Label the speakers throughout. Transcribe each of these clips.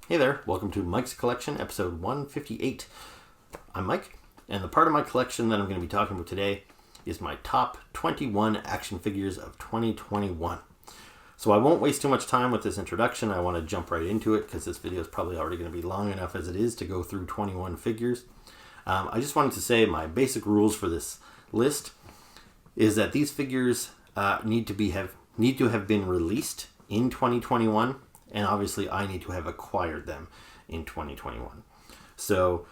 Speaker 1: Hey there, welcome to Mike's Collection, episode 158. I'm Mike, and the part of my collection that I'm going to be talking about today is my top 21 action figures of 2021. So I won't waste too much time with this introduction. I want to jump right into it because this video is probably already going to be long enough as it is to go through 21 figures. I just wanted to say my basic rules for this list is that these figures need to have been released in 2021. And obviously I need to have acquired them in 2021. So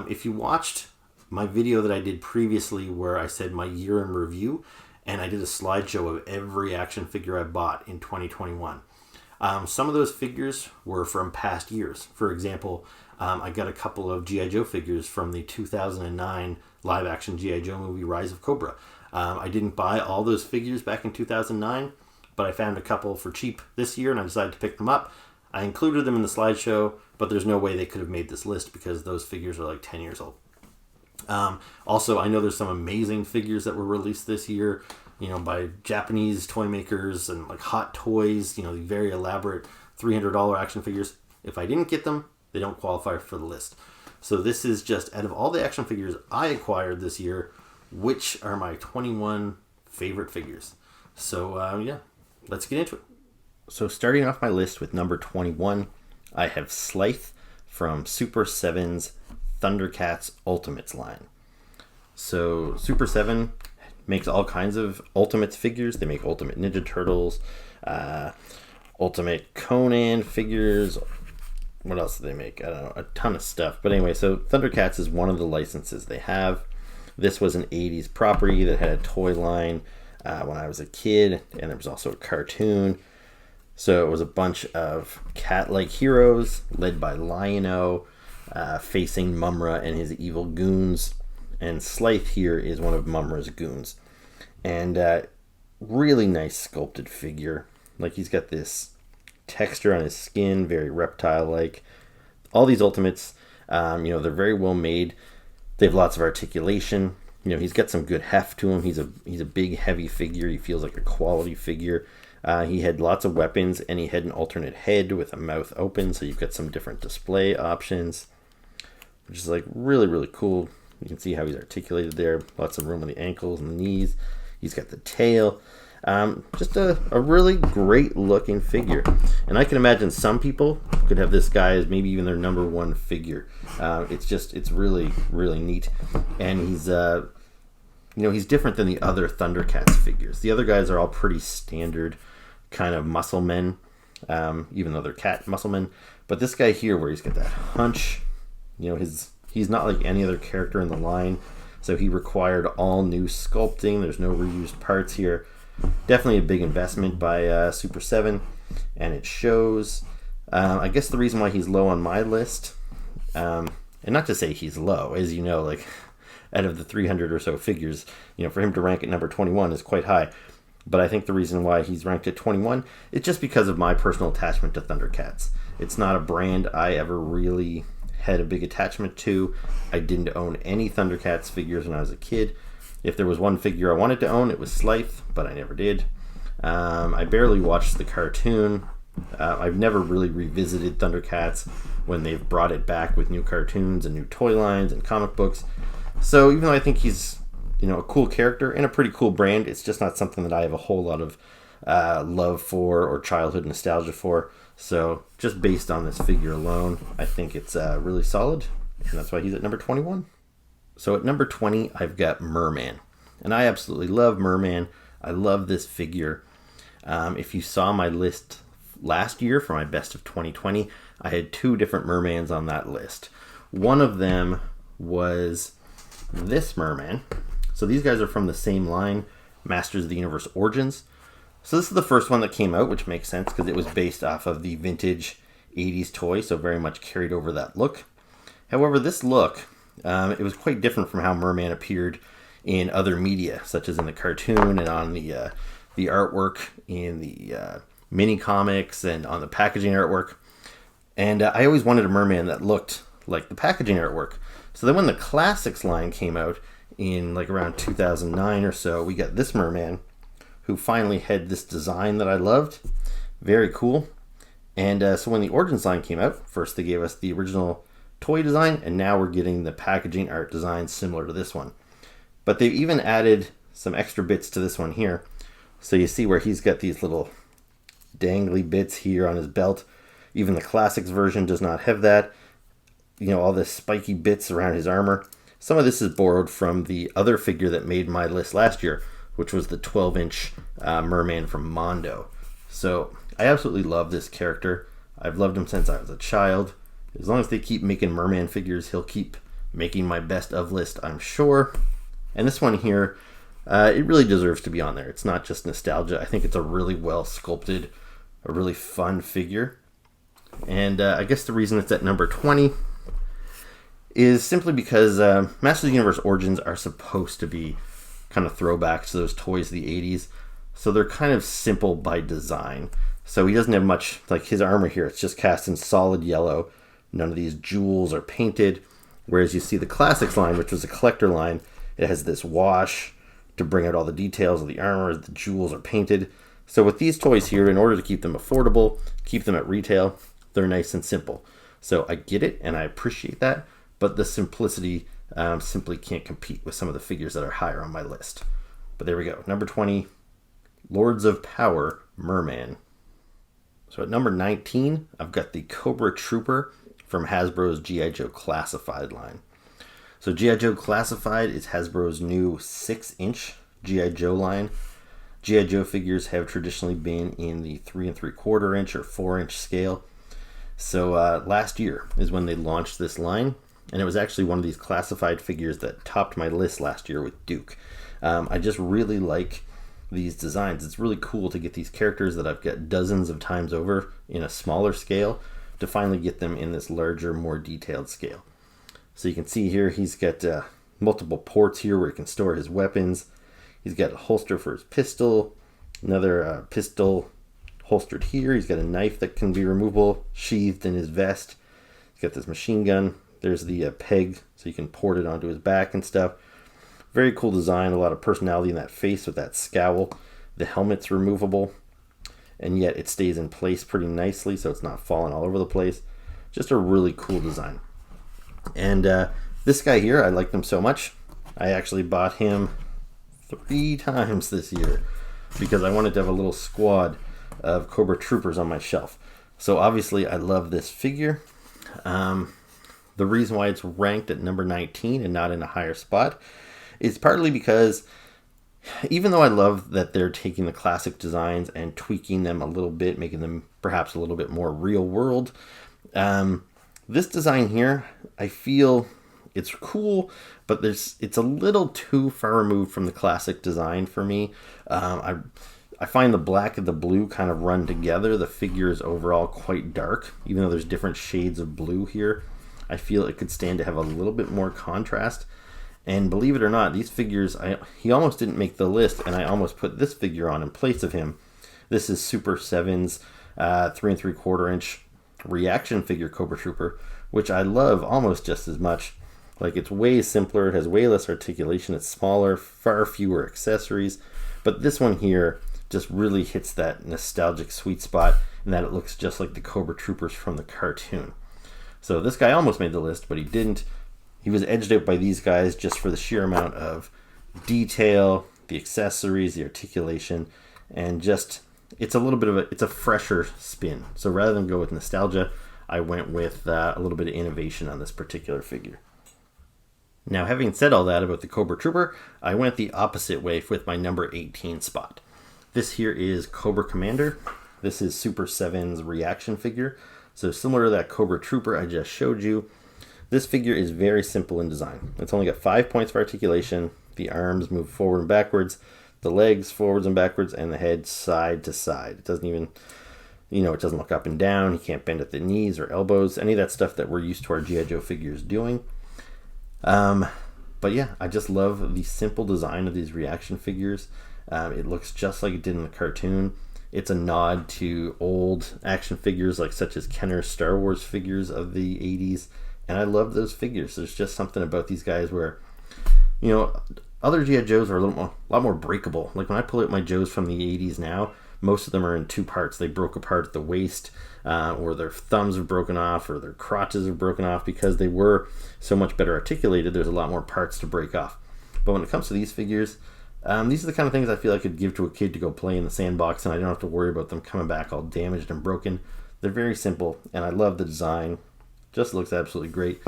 Speaker 1: if you watched my video that I did previously where I said my year in review, and I did a slideshow of every action figure I bought in 2021. Some of those figures were from past years. For example, I got a couple of G.I. Joe figures from the 2009 live action G.I. Joe movie Rise of Cobra. I didn't buy all those figures back in 2009. But I found a couple for cheap this year and I decided to pick them up. I included them in the slideshow, but there's no way they could have made this list because those figures are like 10 years old. Also, I know there's some amazing figures that were released this year, by Japanese toy makers and like Hot Toys, the very elaborate $300 action figures. If I didn't get them, they don't qualify for the list. So this is just out of all the action figures I acquired this year, which are my 21 favorite figures. So, let's get into it. So starting off my list with number 21, I have Slythe from Super 7's Thundercats Ultimates line. So Super 7 makes all kinds of Ultimates figures. They make Ultimate Ninja Turtles, Ultimate Conan figures. What else do they make? I don't know, a ton of stuff. But anyway, so Thundercats is one of the licenses they have. This was an 80s property that had a toy line when I was a kid, and there was also a cartoon. So it was a bunch of cat-like heroes led by Lion-O, facing Mumra and his evil goons. And Slythe here is one of Mumra's goons. And really nice sculpted figure. Like, he's got this texture on his skin, very reptile-like. All these Ultimates, they're very well made. They have lots of articulation. He's got some good heft to him. He's a big, heavy figure. He feels like a quality figure. He had lots of weapons, and he had an alternate head with a mouth open, so you've got some different display options, which is like really, really cool. You can see how he's articulated there. Lots of room on the ankles and the knees. He's got the tail. Just a really great looking figure. And I can imagine some people could have this guy as maybe even their number one figure. It's really, really neat. And he's different than the other Thundercats figures. The other guys are all pretty standard kind of muscle men, even though they're cat muscle men. But this guy here, where he's got that hunch, he's not like any other character in the line. So he required all new sculpting. There's no reused parts here. Definitely a big investment by Super 7, and it shows. I guess the reason why he's low on my list, and not to say he's low, as you know, like out of the 300 or so figures, for him to rank at number 21 is quite high. But I think the reason why he's ranked at 21 is just because of my personal attachment to Thundercats. It's not a brand I ever really had a big attachment to. I didn't own any Thundercats figures when I was a kid. If there was one figure I wanted to own, it was Slythe, but I never did. I barely watched the cartoon. I've never really revisited Thundercats when they've brought it back with new cartoons and new toy lines and comic books. So even though I think he's a cool character and a pretty cool brand, it's just not something that I have a whole lot of love for or childhood nostalgia for. So just based on this figure alone, I think it's really solid, and that's why he's at number 21. So at number 20, I've got Merman. And I absolutely love Merman. I love this figure. If you saw my list last year for my best of 2020, I had two different Mermans on that list. One of them was this Merman. So these guys are from the same line, Masters of the Universe Origins. So this is the first one that came out, which makes sense because it was based off of the vintage 80s toy, so very much carried over that look. However, this look, it was quite different from how Merman appeared in other media, such as in the cartoon and on the artwork in the mini comics and on the packaging artwork. And I always wanted a Merman that looked like the packaging artwork. So then when the Classics line came out in like around 2009 or so, we got this Merman who finally had this design that I loved. Very cool. And so when the Origins line came out, first they gave us the original toy design, and now we're getting the packaging art design similar to this one. But they've even added some extra bits to this one here. So you see where he's got these little dangly bits here on his belt. Even the Classics version does not have that. You know, all the spiky bits around his armor. Some of this is borrowed from the other figure that made my list last year, which was the 12-inch Merman from Mondo. So I absolutely love this character. I've loved him since I was a child. As long as they keep making Merman figures, he'll keep making my best of list, I'm sure. And this one here, it really deserves to be on there. It's not just nostalgia. I think it's a really well sculpted, a really fun figure. And I guess the reason it's at number 20 is simply because Masters of the Universe Origins are supposed to be kind of throwbacks to those toys of the 80s. So they're kind of simple by design. So he doesn't have much, like his armor here, it's just cast in solid yellow. None of these jewels are painted. Whereas you see the Classics line, which was a collector line, it has this wash to bring out all the details of the armor. The jewels are painted. So with these toys here, in order to keep them affordable, keep them at retail, they're nice and simple. So I get it and I appreciate that, but the simplicity simply can't compete with some of the figures that are higher on my list. But there we go. Number 20, Lords of Power Merman. So at number 19, I've got the Cobra Trooper from Hasbro's G.I. Joe Classified line. So G.I. Joe Classified is Hasbro's new 6-inch G.I. Joe line. G.I. Joe figures have traditionally been in the 3 3/4 inch or 4-inch scale. So last year is when they launched this line, and it was actually one of these classified figures that topped my list last year with Duke. I just really like these designs. It's really cool to get these characters that I've got dozens of times over in a smaller scale to finally get them in this larger, more detailed scale. So you can see here he's got multiple ports here where he can store his weapons. He's got a holster for his pistol, another pistol holstered here. He's got a knife that can be removable, sheathed in his vest. He's got this machine gun. There's the peg, so you can port it onto his back and stuff. Very cool design, a lot of personality in that face with that scowl. The helmet's removable, and yet it stays in place pretty nicely, so it's not falling all over the place. Just a really cool design. And this guy here, I like him so much. I actually bought him 3 times this year because I wanted to have a little squad of Cobra Troopers on my shelf. So obviously I love this figure. The reason why it's ranked at number 19 and not in a higher spot is partly because even though I love that they're taking the classic designs and tweaking them a little bit, making them perhaps a little bit more real world, this design here, I feel it's cool, but it's a little too far removed from the classic design for me. I find the black and the blue kind of run together. The figure is overall quite dark, even though there's different shades of blue here. I feel it could stand to have a little bit more contrast. And believe it or not, these figures, he almost didn't make the list, and I almost put this figure on in place of him. This is Super 7's 3 3/4 inch reaction figure Cobra Trooper, which I love almost just as much. Like, it's way simpler, it has way less articulation, it's smaller, far fewer accessories. But this one here just really hits that nostalgic sweet spot in that it looks just like the Cobra Troopers from the cartoon. So this guy almost made the list, but he didn't. He was edged out by these guys just for the sheer amount of detail, the accessories, the articulation, and just, it's a little bit of it's a fresher spin. So rather than go with nostalgia, I went with a little bit of innovation on this particular figure. Now, having said all that about the Cobra Trooper, I went the opposite way with my number 18 spot. This here is Cobra Commander. This is Super 7's reaction figure. So similar to that Cobra Trooper I just showed you, this figure is very simple in design. It's only got 5 points for articulation. The arms move forward and backwards, the legs forwards and backwards, and the head side to side. It doesn't even, it doesn't look up and down. He can't bend at the knees or elbows, any of that stuff that we're used to our G.I. Joe figures doing. But yeah, I just love the simple design of these reaction figures. It looks just like it did in the cartoon. It's a nod to old action figures like such as Kenner's Star Wars figures of the 80s. And I love those figures. There's just something about these guys where, other G.I. Joes are a lot more breakable. Like when I pull out my Joes from the 80s now, most of them are in two parts. They broke apart at the waist, or their thumbs are broken off, or their crotches are broken off. Because they were so much better articulated, there's a lot more parts to break off. But when it comes to these figures, these are the kind of things I feel I could give to a kid to go play in the sandbox, and I don't have to worry about them coming back all damaged and broken. They're very simple, and I love the design. Just looks absolutely great.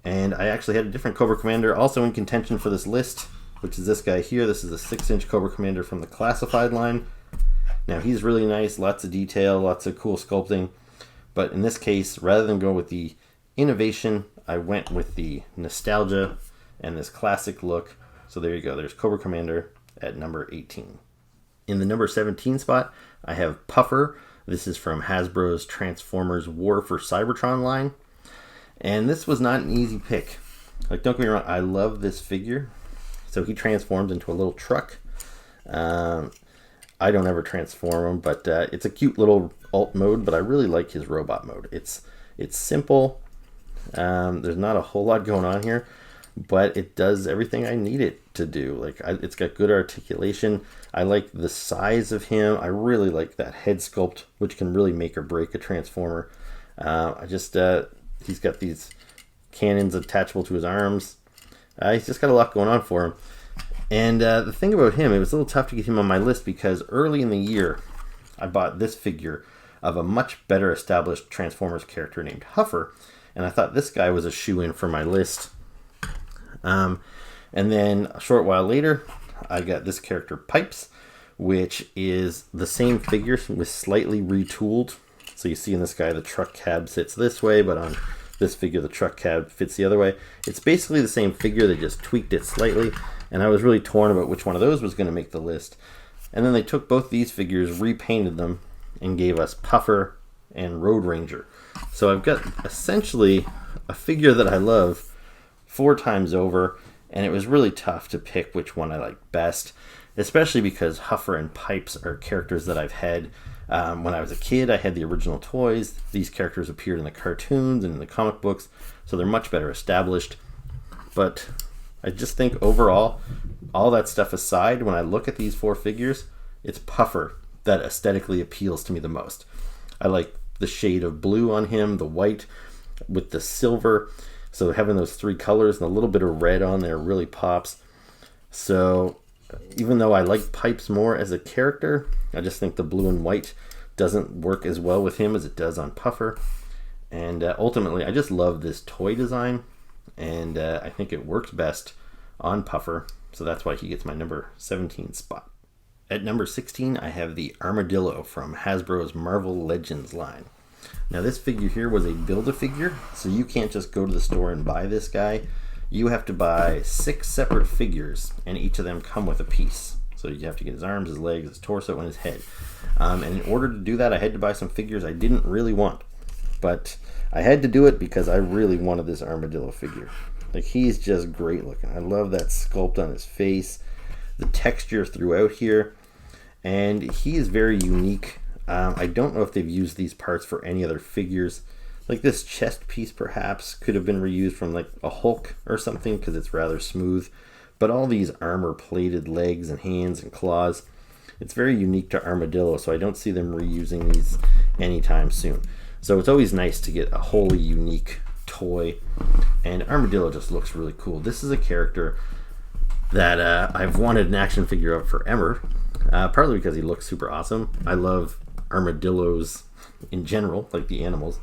Speaker 1: And I actually had a different Cobra Commander also in contention for this list, which is this guy here. This is a 6-inch Cobra Commander from the Classified line. Now, he's really nice, lots of detail, lots of cool sculpting. But in this case, rather than go with the innovation, I went with the nostalgia and this classic look. So there you go. There's Cobra Commander at number 18. In the number 17 spot, I have Puffer. This is from Hasbro's Transformers War for Cybertron line. And this was not an easy pick. Like, don't get me wrong, I love this figure. So he transforms into a little truck. I don't ever transform him, but it's a cute little alt mode, but I really like his robot mode. It's simple. There's not a whole lot going on here, but it does everything I need it to do. Like, it's got good articulation. I like the size of him. I really like that head sculpt, which can really make or break a transformer. He's got these cannons attachable to his arms. He's just got a lot going on for him. And the thing about him, it was a little tough to get him on my list because early in the year, I bought this figure of a much better established Transformers character named Huffer, and I thought this guy was a shoe-in for my list. And then a short while later, I got this character Pipes, which is the same figure with slightly retooled. So you see in this guy, the truck cab sits this way, but on this figure, the truck cab fits the other way. It's basically the same figure, they just tweaked it slightly, and I was really torn about which one of those was going to make the list. And then they took both these figures, repainted them, and gave us Puffer and Road Ranger. So I've got essentially a figure that I love 4 times over, and it was really tough to pick which one I like best, especially because Huffer and Pipes are characters that I've had when I was a kid. I had the original toys. These characters appeared in the cartoons and in the comic books, so they're much better established. But I just think overall, all that stuff aside, when I look at these 4 figures, it's Puffer that aesthetically appeals to me the most. I like the shade of blue on him, the white with the silver. So having those 3 colors and a little bit of red on there really pops. So even though I like Pipes more as a character, I just think the blue and white doesn't work as well with him as it does on Puffer. And ultimately, I just love this toy design, and I think it works best on Puffer. So that's why he gets my number 17 spot. At number 16, I have the Armadillo from Hasbro's Marvel Legends line. Now, this figure here was a Build-A-Figure, so you can't just go to the store and buy this guy. You have to buy 6 separate figures, and each of them come with a piece. So you have to get his arms, his legs, his torso, and his head. And in order to do that, I had to buy some figures I didn't really want. But I had to do it because I really wanted this Armadillo figure. Like, he's just great looking. I love that sculpt on his face, the texture throughout here, and he is very unique. I don't know if they've used these parts for any other figures. Like this chest piece perhaps could have been reused from like a Hulk or something because it's rather smooth. But all these armor plated legs and hands and claws, it's very unique to Armadillo, so I don't see them reusing these anytime soon. So it's always nice to get a wholly unique toy, and Armadillo just looks really cool. This is a character that I've wanted an action figure of forever, partly because he looks super awesome. I love armadillos in general, like the animals.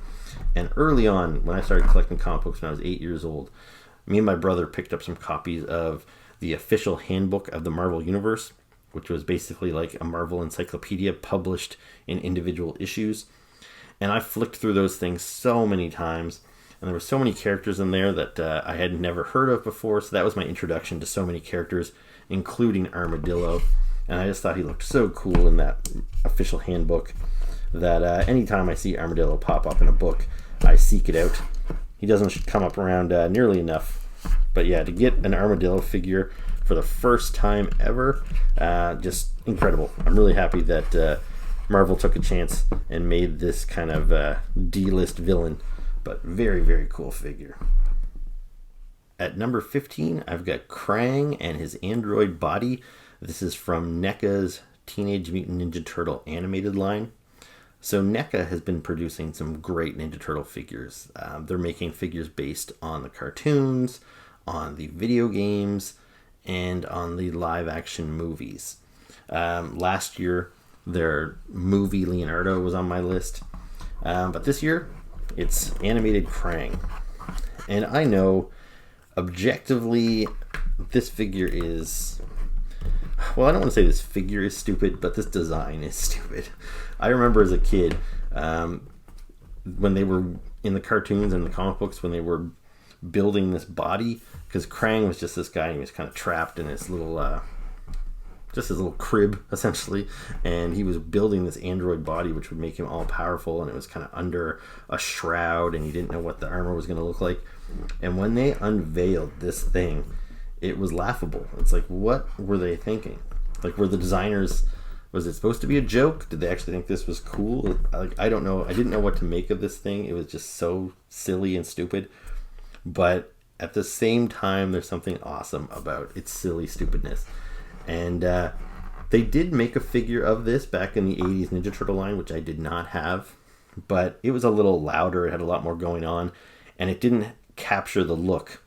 Speaker 1: And early on, when I started collecting comic books when I was 8 years old, me and my brother picked up some copies of the official handbook of the Marvel Universe, which was basically like a Marvel encyclopedia published in individual issues. And I flicked through those things so many times, and there were so many characters in there that I had never heard of before, so that was my introduction to so many characters, including Armadillo. And I just thought he looked so cool in that official handbook that anytime I see Armadillo pop up in a book, I seek it out. He doesn't come up around nearly enough. But yeah, to get an Armadillo figure for the first time ever, just incredible. I'm really happy that Marvel took a chance and made this kind of D-list villain, but very, very cool figure. At number 15, I've got Krang and his android body. This is from NECA's Teenage Mutant Ninja Turtle animated line. So NECA has been producing some great Ninja Turtle figures. They're making figures based on the cartoons, on the video games, and on the live action movies. Last year, their movie Leonardo was on my list. But this year, it's animated Krang. And I know, objectively, this figure is... Well, I don't want to say this figure is stupid, but this design is stupid. I remember as a kid, when they were in the cartoons and the comic books, when they were building this body, because Krang was just this guy, and he was kind of trapped in his little... just his little crib, essentially, and he was building this android body which would make him all powerful, and it was kind of under a shroud, and he didn't know what the armor was going to look like. And when they unveiled this thing, it was laughable. It's like, what were they thinking? Like, were the designers, was it supposed to be a joke? Did they actually think this was cool? Like, I don't know. I didn't know what to make of this thing. It was just so silly and stupid. But at the same time, there's something awesome about its silly stupidness. And they did make a figure of this back in the 80s Ninja Turtle line, which I did not have. But it was a little louder. It had a lot more going on. And it didn't capture the look,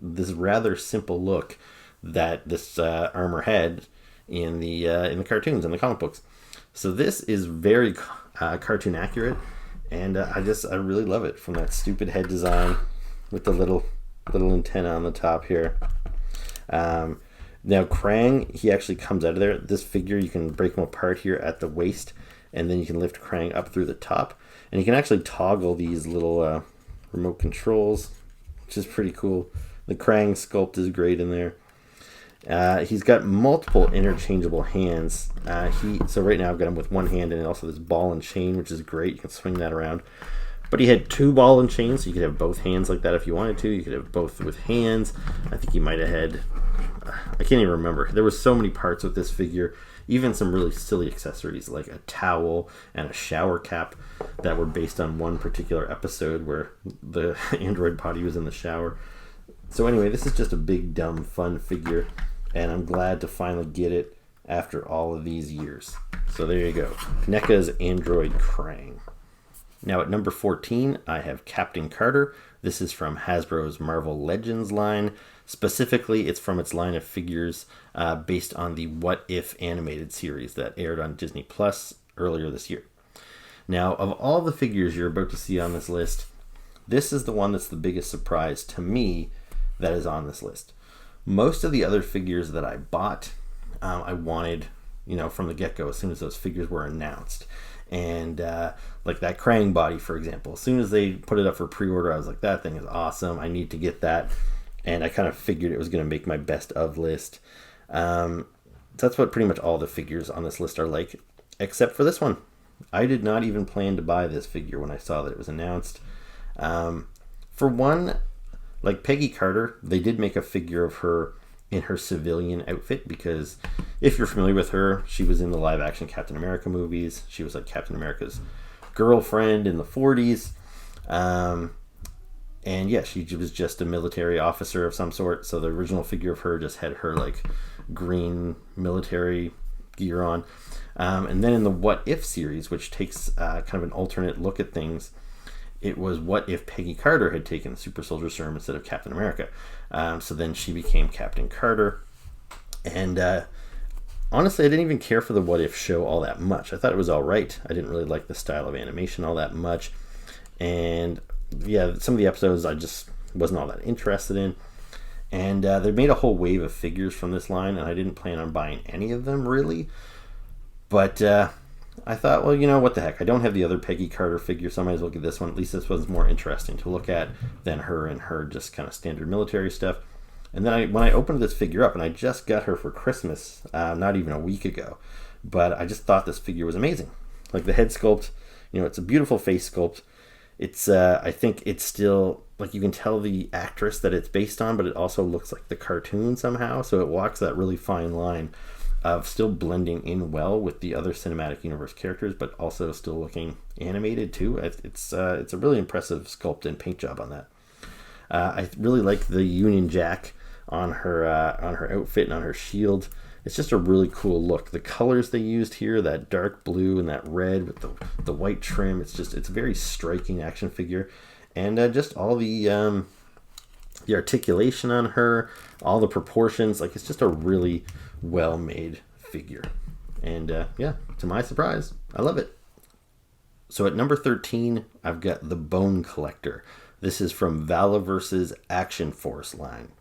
Speaker 1: this rather simple look that this armor had in the cartoons and the comic books. So this is very cartoon accurate. And I really love it, from that stupid head design with the little antenna on the top here. Now Krang, he actually comes out of there. This figure, you can break him apart here at the waist, and then you can lift Krang up through the top. And you can actually toggle these little remote controls, which is pretty cool. The Krang sculpt is great in there. He's got multiple interchangeable hands. So right now I've got him with one hand, and also this ball and chain, which is great. You can swing that around. But he had two ball and chains, so you could have both hands like that if you wanted to. You could have both with hands. I think he might have had... I can't even remember. There were so many parts with this figure. Even some really silly accessories like a towel and a shower cap that were based on one particular episode where the android body was in the shower. So anyway, this is just a big, dumb, fun figure, and I'm glad to finally get it after all of these years. So there you go. NECA's Android Krang. Now at number 14, I have Captain Carter. This is from Hasbro's Marvel Legends line. Specifically, it's from its line of figures based on the What If animated series that aired on Disney Plus earlier this year. Now, of all the figures you're about to see on this list, this is the one that's the biggest surprise to me that is on this list. Most of the other figures that I bought, I wanted, from the get-go as soon as those figures were announced. And like that Krang body, for example, as soon as they put it up for pre-order, I was like, that thing is awesome. I need to get that. And I kind of figured it was going to make my best of list. So that's what pretty much all the figures on this list are like, except for this one. I did not even plan to buy this figure when I saw that it was announced. For one, like Peggy Carter, they did make a figure of her in her civilian outfit, because if you're familiar with her, she was in the live action Captain America movies. She was like Captain America's girlfriend in the 40s. And yeah, she was just a military officer of some sort. So the original figure of her just had her like green military gear on. And then in the What If series, which takes kind of an alternate look at things, it was what if Peggy Carter had taken the super soldier serum instead of Captain America. So then she became Captain Carter. And honestly, I didn't even care for the What If show all that much. I thought it was all right. I didn't really like the style of animation all that much. And yeah, some of the episodes I just wasn't all that interested in. And they made a whole wave of figures from this line, and I didn't plan on buying any of them, really. But I thought, well, what the heck? I don't have the other Peggy Carter figure, so I might as well get this one. At least this one's more interesting to look at than her and her just kind of standard military stuff. And then when I opened this figure up, and I just got her for Christmas, not even a week ago, but I just thought this figure was amazing. Like the head sculpt, it's a beautiful face sculpt. It's, I think it's still, like you can tell the actress that it's based on, but it also looks like the cartoon somehow. So it walks that really fine line of still blending in well with the other cinematic universe characters, but also still looking animated too. It's a really impressive sculpt and paint job on that. I really like the Union Jack on her outfit and on her shield. It's just a really cool look. The colors they used here, that dark blue and that red with the white trim, it's a very striking action figure. And just all the articulation on her, all the proportions, like it's just a really well-made figure. And yeah, to my surprise, I love it. So at number 13, I've got the Bone Collector. This is from Valaverse's Action Force line.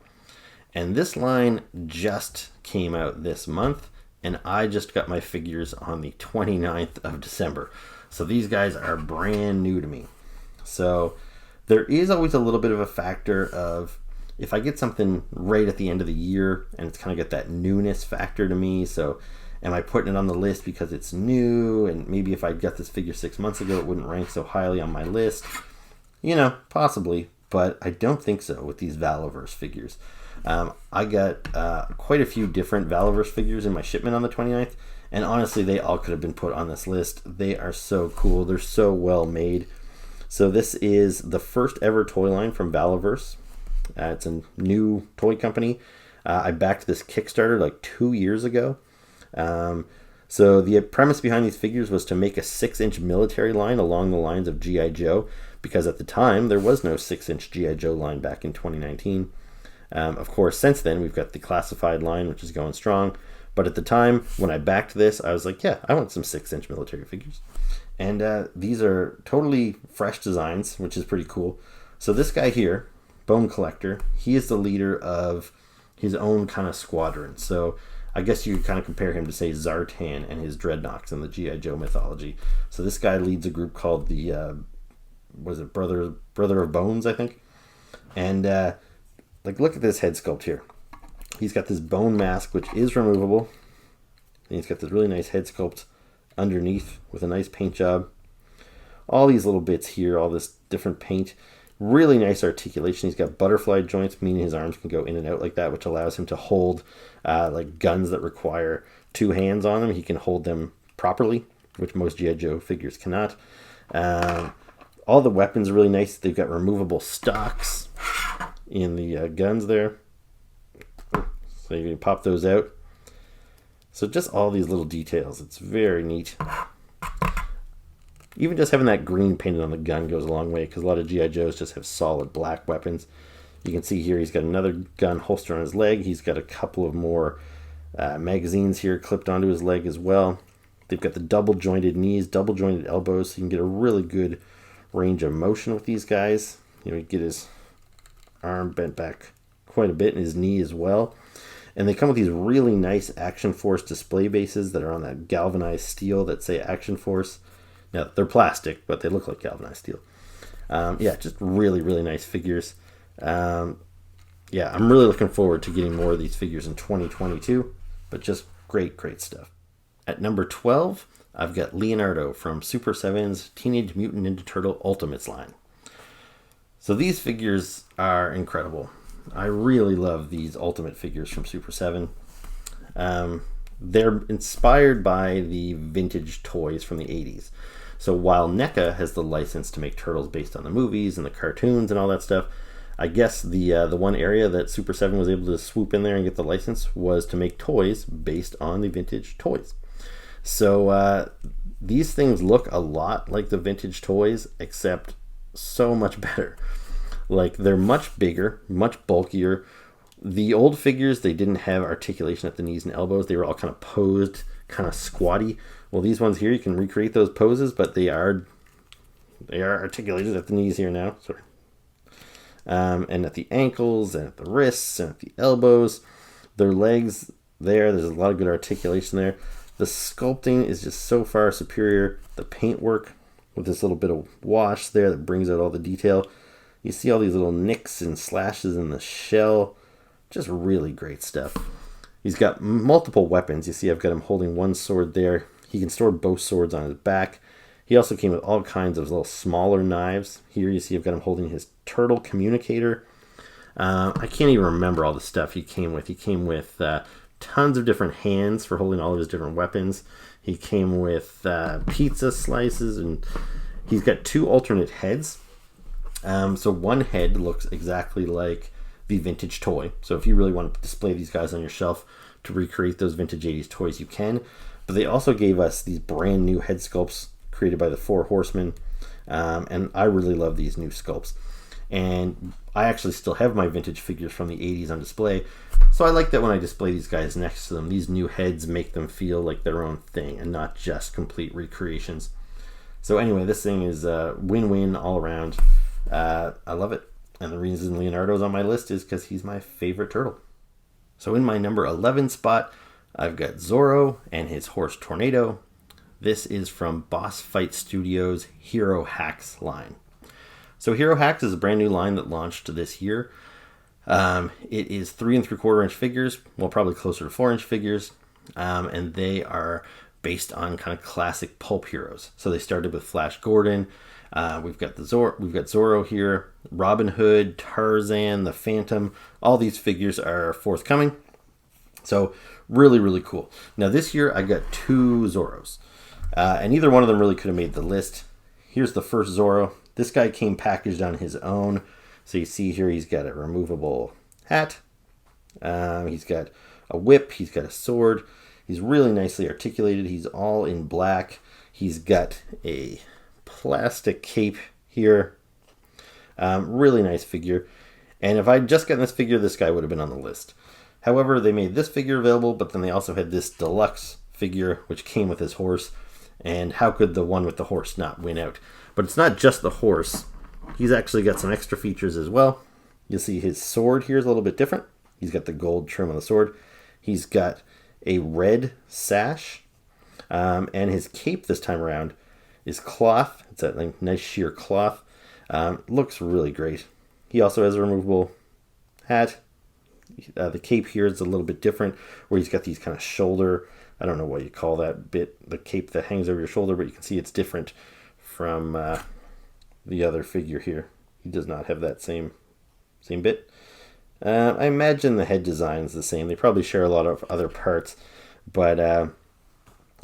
Speaker 1: And this line just came out this month, and I just got my figures on the 29th of December. So these guys are brand new to me. So there is always a little bit of a factor of if I get something right at the end of the year and it's kind of got that newness factor to me. So am I putting it on the list because it's new? And maybe if I got this figure 6 months ago, it wouldn't rank so highly on my list. You know, possibly, but I don't think so with these Valaverse figures. I got quite a few different Valaverse figures in my shipment on the 29th, and honestly, they all could have been put on this list. They are so cool. They're so well made. So this is the first ever toy line from Valaverse. It's a new toy company. I backed this Kickstarter like 2 years ago. So the premise behind these figures was to make a 6-inch military line along the lines of G.I. Joe, because at the time there was no 6-inch G.I. Joe line back in 2019. Of course, since then we've got the classified line, which is going strong. But at the time when I backed this, I was like, yeah, I want some 6-inch military figures. And these are totally fresh designs, which is pretty cool. So this guy here, Bone Collector, he is the leader of his own kind of squadron. So I guess you could kind of compare him to, say, Zartan and his Dreadnoks in the G.I. Joe mythology. So this guy leads a group called the, Brother of Bones, I think. And, like, look at this head sculpt here. He's got this bone mask, which is removable. And he's got this really nice head sculpt underneath with a nice paint job. All these little bits here, all this different paint. Really nice articulation. He's got butterfly joints, meaning his arms can go in and out like that, which allows him to hold like guns that require 2 hands on them. He can hold them properly, which most G.I. Joe figures cannot. All the weapons are really nice. They've got removable stocks in the guns there. So you can pop those out. So just all these little details. It's very neat. Even just having that green painted on the gun goes a long way, because a lot of G.I. Joes just have solid black weapons. You can see here he's got another gun holster on his leg. He's got a couple of more magazines here clipped onto his leg as well. They've got the double jointed knees, double jointed elbows, so you can get a really good range of motion with these guys. You know, you get his arm bent back quite a bit and his knee as well. And they come with these really nice Action Force display bases that are on that galvanized steel that say Action Force. Now, they're plastic, but they look like galvanized steel. Yeah, just really, really nice figures. Yeah, I'm really looking forward to getting more of these figures in 2022, but just great, great stuff. At number 12, I've got Leonardo from Super 7's Teenage Mutant Ninja Turtle Ultimates line. So these figures are incredible. I really love these Ultimate figures from Super 7. They're inspired by the vintage toys from the 80s. So while NECA has the license to make turtles based on the movies and the cartoons and all that stuff, I guess the one area that Super 7 was able to swoop in there and get the license was to make toys based on the vintage toys. So these things look a lot like the vintage toys, except so much better. Like, they're much bigger, much bulkier. The old figures, they didn't have articulation at the knees and elbows. They were all kind of posed, kind of squatty. Well, these ones here, you can recreate those poses, but they are articulated at the knees here now. Sorry. And at the ankles, and at the wrists, and at the elbows. Their legs there's a lot of good articulation there. The sculpting is just so far superior. The paintwork with this little bit of wash there that brings out all the detail. You see all these little nicks and slashes in the shell. Just really great stuff. He's got multiple weapons. You see I've got him holding one sword there. He can store both swords on his back. He also came with all kinds of little smaller knives. Here you see I've got him holding his turtle communicator. I can't even remember all the stuff he came with. He came with tons of different hands for holding all of his different weapons. He came with pizza slices, and he's got 2 alternate heads. So one head looks exactly like the vintage toy. So if you really want to display these guys on your shelf, to recreate those vintage 80s toys, you can. But they also gave us these brand new head sculpts created by the Four Horsemen. And I really love these new sculpts. And I actually still have my vintage figures from the 80s on display. So I like that when I display these guys next to them, these new heads make them feel like their own thing and not just complete recreations. So anyway, this thing is a win-win all around. I love it. And the reason Leonardo's on my list is because he's my favorite turtle. So in my number 11 spot, I've got Zoro and his horse Tornado. This is from Boss Fight Studios' Hero Hacks line. So Hero Hacks is a brand new line that launched this year. It is 3 3/4 inch figures, well, probably closer to 4 inch figures, and they are based on kind of classic pulp heroes. So they started with Flash Gordon. We've got Zoro here, Robin Hood, Tarzan, the Phantom. All these figures are forthcoming. So really, really cool. Now this year I got 2 Zoros, and either one of them really could have made the list. Here's the first Zoro. This guy came packaged on his own. So you see here he's got a removable hat. He's got a whip. He's got a sword. He's really nicely articulated. He's all in black. He's got a plastic cape here. Really nice figure. And if I'd just gotten this figure, this guy would have been on the list. However, they made this figure available, but then they also had this deluxe figure, which came with his horse. And how could the one with the horse not win out? But it's not just the horse. He's actually got some extra features as well. You'll see his sword here is a little bit different. He's got the gold trim on the sword. He's got a red sash. And his cape this time around is cloth. It's that like nice sheer cloth. Looks really great. He also has a removable hat. The cape here is a little bit different, where he's got these kind of shoulder, I don't know what you call that bit, the cape that hangs over your shoulder, but you can see it's different from the other figure here. He does not have that same bit. I imagine the head design is the same. They probably share a lot of other parts, but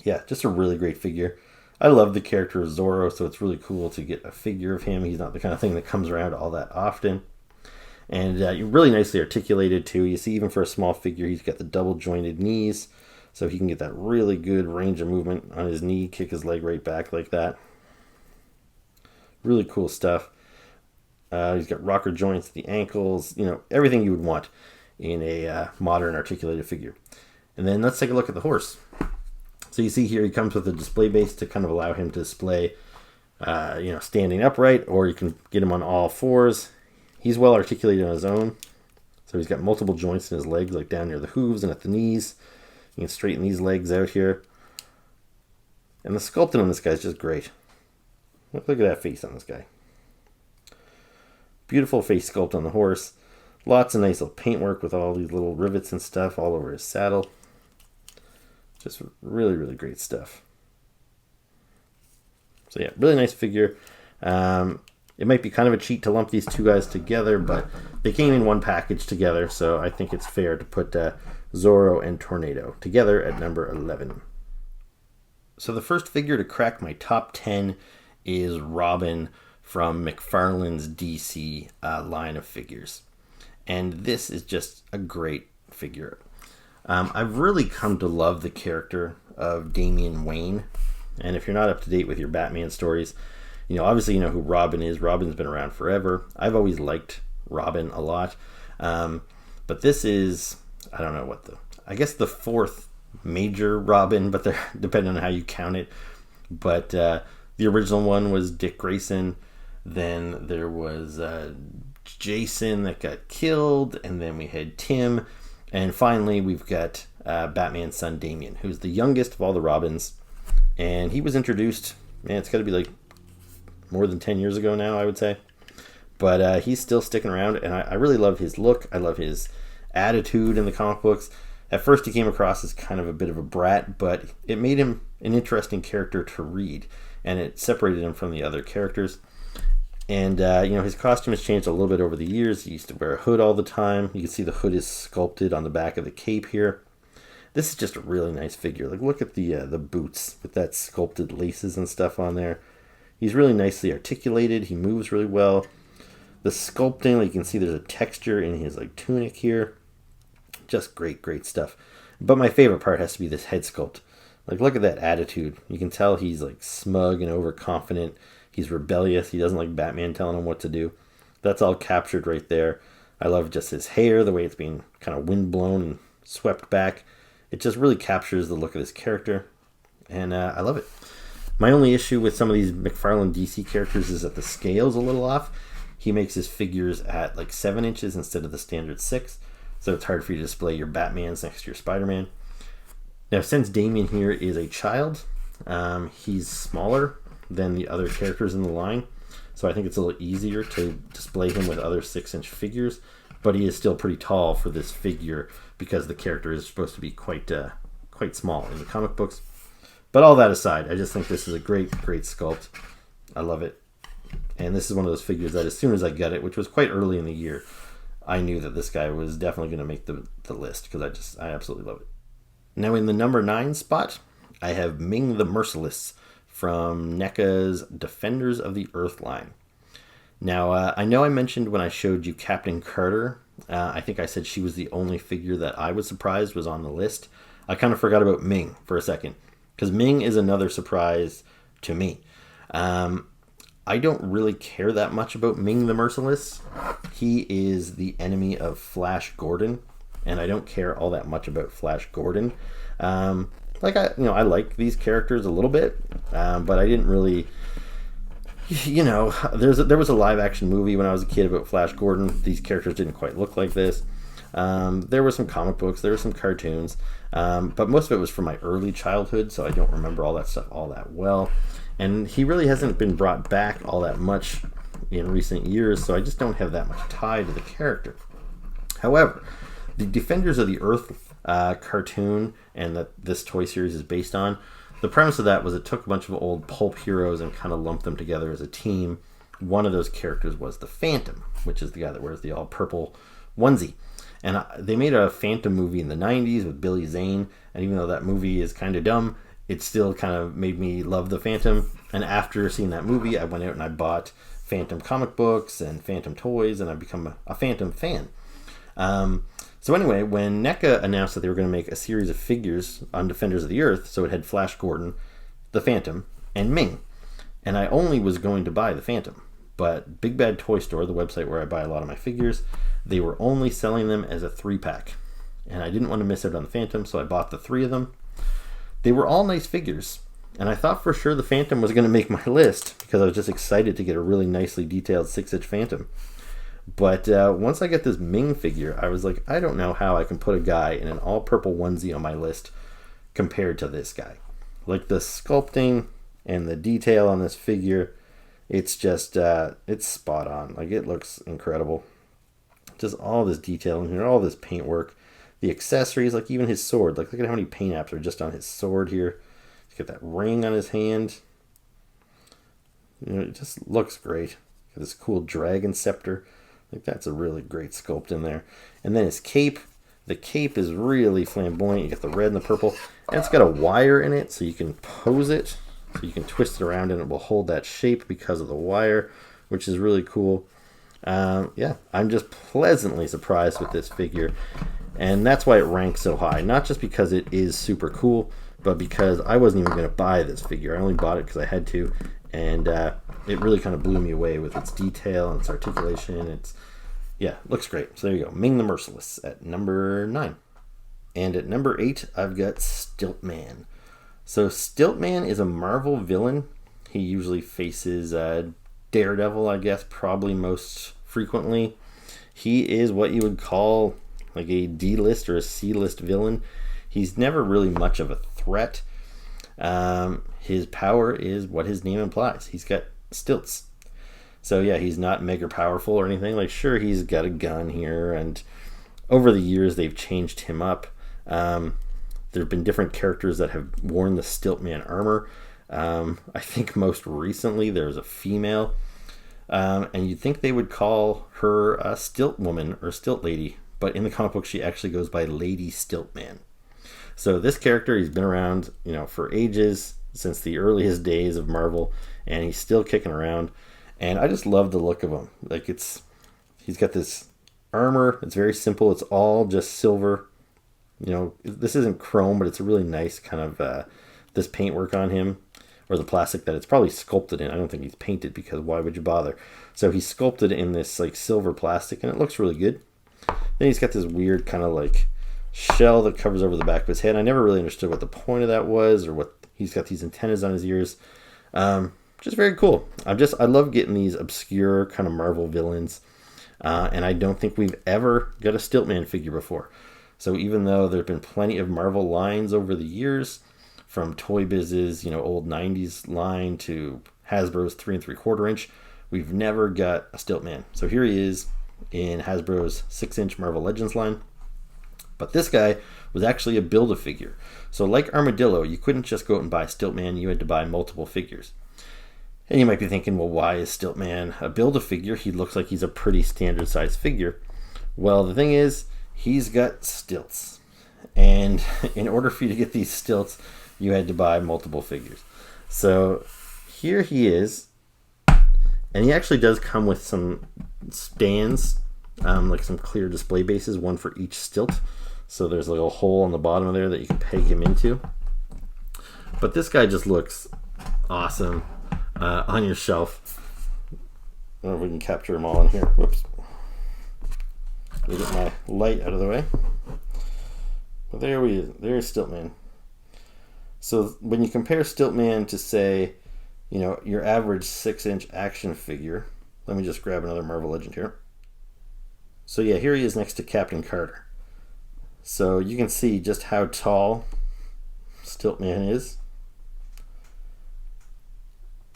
Speaker 1: yeah, just a really great figure. I love the character of Zoro, so it's really cool to get a figure of him. He's not the kind of thing that comes around all that often. And really nicely articulated too. You see, even for a small figure, he's got the double jointed knees, so he can get that really good range of movement on his knee, kick his leg right back like that. Really cool stuff. He's got rocker joints, the ankles, everything you would want in a modern articulated figure. And then let's take a look at the horse. So you see here he comes with a display base to kind of allow him to display, standing upright, or you can get him on all fours. He's well articulated on his own. So he's got multiple joints in his legs, like down near the hooves and at the knees. You can straighten these legs out here. And the sculpting on this guy is just great. Look at that face on this guy. Beautiful face sculpt on the horse. Lots of nice little paintwork with all these little rivets and stuff all over his saddle. Just really, really great stuff. So yeah, really nice figure. It might be kind of a cheat to lump these two guys together, but they came in one package together, so I think it's fair to put Zoro and Tornado together at number 11. So the first figure to crack my top 10 is Robin from McFarlane's DC line of figures. And this is just a great figure. I've really come to love the character of Damian Wayne. And if you're not up to date with your Batman stories, obviously you know who Robin is. Robin's been around forever. I've always liked Robin a lot. But this is, I guess the fourth major Robin, but they're depending on how you count it. But the original one was Dick Grayson. Then there was Jason that got killed. And then we had Tim. And finally, we've got Batman's son, Damian, who's the youngest of all the Robins. And he was introduced, it's got to be like more than 10 years ago now, I would say. But he's still sticking around, and I really love his look. I love his attitude in the comic books. At first, he came across as kind of a bit of a brat, but it made him an interesting character to read, and it separated him from the other characters. And, his costume has changed a little bit over the years. He used to wear a hood all the time. You can see the hood is sculpted on the back of the cape here. This is just a really nice figure. Like, look at the boots with that sculpted laces and stuff on there. He's really nicely articulated. He moves really well. The sculpting, like you can see there's a texture in his tunic here. Just great, great stuff. But my favorite part has to be this head sculpt. Like, look at that attitude. You can tell he's like smug and overconfident. He's rebellious. He doesn't like Batman telling him what to do. That's all captured right there. I love just his hair, the way it's being kind of windblown and swept back. It just really captures the look of this character, and I love it. My only issue with some of these McFarlane DC characters is that the scale's a little off. He makes his figures at like 7 inches instead of the standard 6, so it's hard for you to display your Batmans next to your Spider-Man. Now, since Damian here is a child, he's smaller than the other characters in the line, so I think it's a little easier to display him with other 6-inch figures, but he is still pretty tall for this figure because the character is supposed to be quite small in the comic books. But all that aside, I just think this is a great sculpt. I love it. And this is one of those figures that as soon as I got it, which was quite early in the year, I knew that this guy was definitely going to make the list because I absolutely love it. Now in the number 9 spot, I have Ming the Merciless from NECA's Defenders of the Earth line. Now, I know I mentioned when I showed you Captain Carter, I think I said she was the only figure that I was surprised was on the list. I kind of forgot about Ming for a second, because Ming is another surprise to me. I don't really care that much about Ming the Merciless. He is the enemy of Flash Gordon, and I don't care all that much about Flash Gordon. I like these characters a little bit, but I didn't really... there was a live action movie when I was a kid about Flash Gordon. These characters didn't quite look like this. There were some comic books, there were some cartoons, but most of it was from my early childhood, so I don't remember all that stuff all that well. And he really hasn't been brought back all that much in recent years, so I just don't have that much tie to the character. However, the Defenders of the Earth cartoon and that this toy series is based on, the premise of that was it took a bunch of old pulp heroes and kind of lumped them together as a team. One of those characters was the Phantom, which is the guy that wears the all purple onesie. And they made a Phantom movie in the 90s with Billy Zane, and even though that movie is kind of dumb, it still kind of made me love the Phantom. And after seeing that movie, I went out and I bought Phantom comic books and Phantom toys, and I've become a Phantom fan. So anyway, when NECA announced that they were going to make a series of figures on Defenders of the Earth, so it had Flash Gordon, the Phantom, and Ming. And I only was going to buy the Phantom. But Big Bad Toy Store, the website where I buy a lot of my figures, they were only selling them as a 3-pack. And I didn't want to miss out on the Phantom, so I bought the 3 of them. They were all nice figures. And I thought for sure the Phantom was going to make my list because I was just excited to get a really nicely detailed 6-inch Phantom. But once I get this Ming figure, I was like, I don't know how I can put a guy in an all-purple onesie on my list compared to this guy. Like the sculpting and the detail on this figure, it's just, it's spot on. Like, it looks incredible. Just all this detail in here, all this paint work. The accessories, like even his sword. Like, look at how many paint apps are just on his sword here. He's got that ring on his hand. It just looks great. Got this cool dragon scepter. Like, that's a really great sculpt in there. And then his cape. The cape is really flamboyant. You got the red and the purple. And it's got a wire in it, so you can pose it. So you can twist it around and it will hold that shape because of the wire, which is really cool. Yeah, I'm just pleasantly surprised with this figure. And that's why it ranks so high. Not just because it is super cool, but because I wasn't even going to buy this figure. I only bought it because I had to. And it really kind of blew me away with its detail and its articulation. Yeah, looks great. So there you go. Ming the Merciless at number 9. And at number 8, I've got Stilt Man. So Stilt Man is a Marvel villain. He usually faces Daredevil, I guess, probably most frequently. He is what you would call like a D-list or a C-list villain. He's never really much of a threat. His power is what his name implies. He's got stilts. So yeah, he's not mega powerful or anything. Like, sure, he's got a gun here, and over the years they've changed him up. There have been different characters that have worn the Stilt Man armor. I think most recently there's a female, and you'd think they would call her a Stilt Woman or Stilt Lady, but in the comic book she actually goes by Lady Stilt Man. So this character, he's been around, for ages, since the earliest days of Marvel, and he's still kicking around. And I just love the look of him. Like, he's got this armor. It's very simple. It's all just silver. this isn't chrome, but it's a really nice kind of this paintwork on him, or the plastic that it's probably sculpted in. I don't think he's painted, because why would you bother? So he's sculpted in this like silver plastic, and it looks really good. Then he's got this weird kind of like shell that covers over the back of his head. I never really understood what the point of that was, or what. He's got these antennas on his ears. Just very cool. I love getting these obscure kind of Marvel villains, and I don't think we've ever got a Stilt Man figure before. So even though there have been plenty of Marvel lines over the years, from Toy Biz's old 90s line to Hasbro's 3 3/4 inch, we've never got a Stilt Man. So here he is in Hasbro's 6-inch Marvel Legends line. But this guy was actually a Build-A-Figure. So like Armadillo, you couldn't just go out and buy Stilt Man, you had to buy multiple figures. And you might be thinking, well, why is Stilt Man a Build-A-Figure? He looks like he's a pretty standard size figure. Well, the thing is, he's got stilts. And in order for you to get these stilts, you had to buy multiple figures. So here he is. And he actually does come with some stands, like some clear display bases, one for each stilt. So there's a little hole on the bottom of there that you can peg him into. But this guy just looks awesome on your shelf. I don't know if we can capture them all in here. Whoops. Let me get my light out of the way. But there's Stilt Man. So when you compare Stilt Man to, say, your average 6-inch action figure, let me just grab another Marvel Legend here. So yeah, here he is next to Captain Carter. So you can see just how tall Stilt Man is.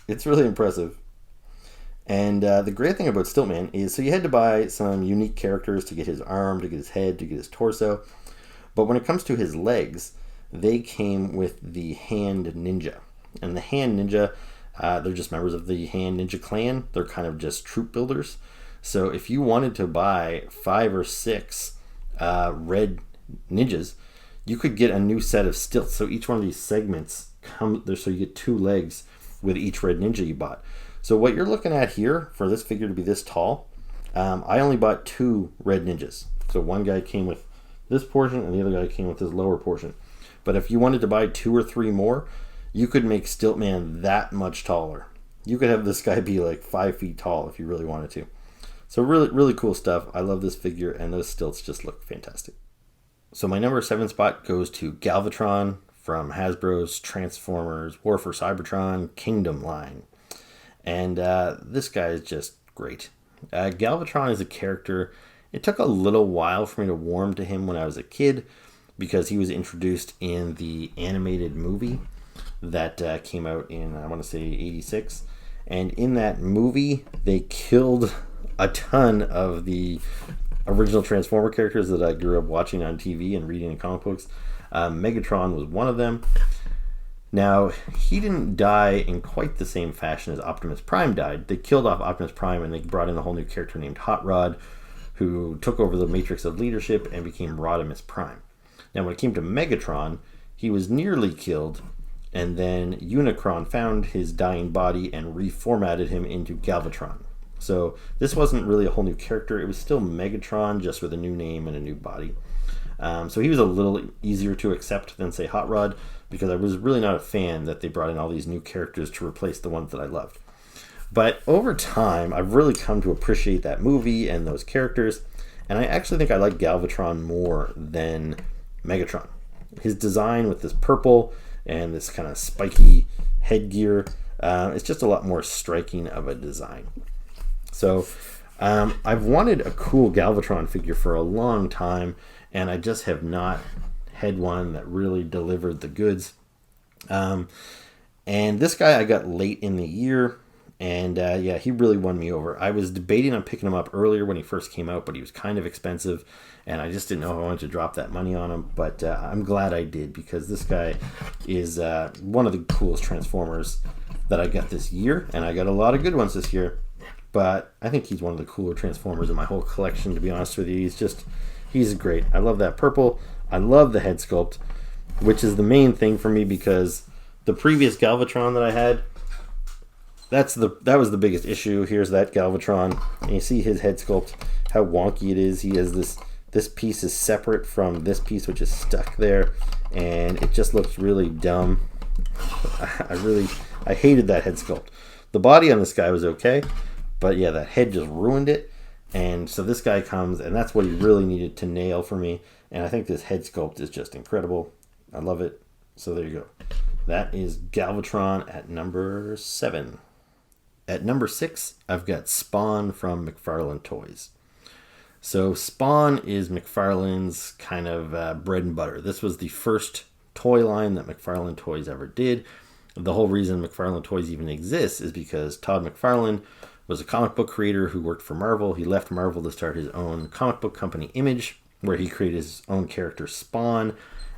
Speaker 1: It's really impressive. And the great thing about Stilt Man is, so you had to buy some unique characters to get his arm, to get his head, to get his torso. But when it comes to his legs, they came with the Hand Ninja. And the Hand Ninja, they're just members of the Hand Ninja clan. They're kind of just troop builders. So if you wanted to buy 5 or 6 red ninjas, you could get a new set of stilts. So each one of these segments come there, so you get 2 legs with each red ninja you bought. So what you're looking at here, for this figure to be this tall, I only bought 2 red ninjas. So one guy came with this portion, and the other guy came with this lower portion. But if you wanted to buy 2 or 3 more, you could make Stilt Man that much taller. You could have this guy be like 5 feet tall if you really wanted to. So really, really cool stuff. I love this figure, and those stilts just look fantastic. So my number 7 spot goes to Galvatron from Hasbro's Transformers War for Cybertron Kingdom line. And this guy is just great. Galvatron is a character. It took a little while for me to warm to him when I was a kid, because he was introduced in the animated movie that came out in, I want to say, 86. And in that movie, they killed a ton of the original Transformer characters that I grew up watching on TV and reading in comic books. Megatron was one of them. Now, he didn't die in quite the same fashion as Optimus Prime died. They killed off Optimus Prime, and they brought in a whole new character named Hot Rod, who took over the matrix of leadership and became Rodimus Prime. Now, when it came to Megatron, he was nearly killed, and then Unicron found his dying body and reformatted him into Galvatron. So this wasn't really a whole new character. It was still Megatron, just with a new name and a new body. So he was a little easier to accept than, say, Hot Rod, because I was really not a fan that they brought in all these new characters to replace the ones that I loved. But over time, I've really come to appreciate that movie and those characters, and I actually think I like Galvatron more than Megatron. His design with this purple and this kind of spiky headgear, it's just a lot more striking of a design. So I've wanted a cool Galvatron figure for a long time, and I just have not had one that really delivered the goods. And this guy I got late in the year, and yeah, he really won me over. I was debating on picking him up earlier when he first came out, but he was kind of expensive, and I just didn't know if I wanted to drop that money on him. But I'm glad I did, because this guy is one of the coolest Transformers that I got this year, and I got a lot of good ones this year. But I think he's one of the cooler Transformers in my whole collection, to be honest with you. He's great. I love that purple. I love the head sculpt, which is the main thing for me, because the previous Galvatron that I had, that was the biggest issue. Here's that Galvatron, and you see his head sculpt, how wonky it is. He has this This piece is separate from this piece, which is stuck there, and it just looks really dumb. I hated that head sculpt. The body on this guy was okay, but yeah, that head just ruined it. And so this guy comes, and that's what he really needed to nail for me. And I think this head sculpt is just incredible. I love it. So there you go. That is Galvatron at number 7. At number 6, I've got Spawn from McFarlane Toys. So Spawn is McFarlane's kind of bread and butter. This was the first toy line that McFarlane Toys ever did. The whole reason McFarlane Toys even exists is because Todd McFarlane was a comic book creator who worked for Marvel. He left Marvel to start his own comic book company, Image, where he created his own character, Spawn.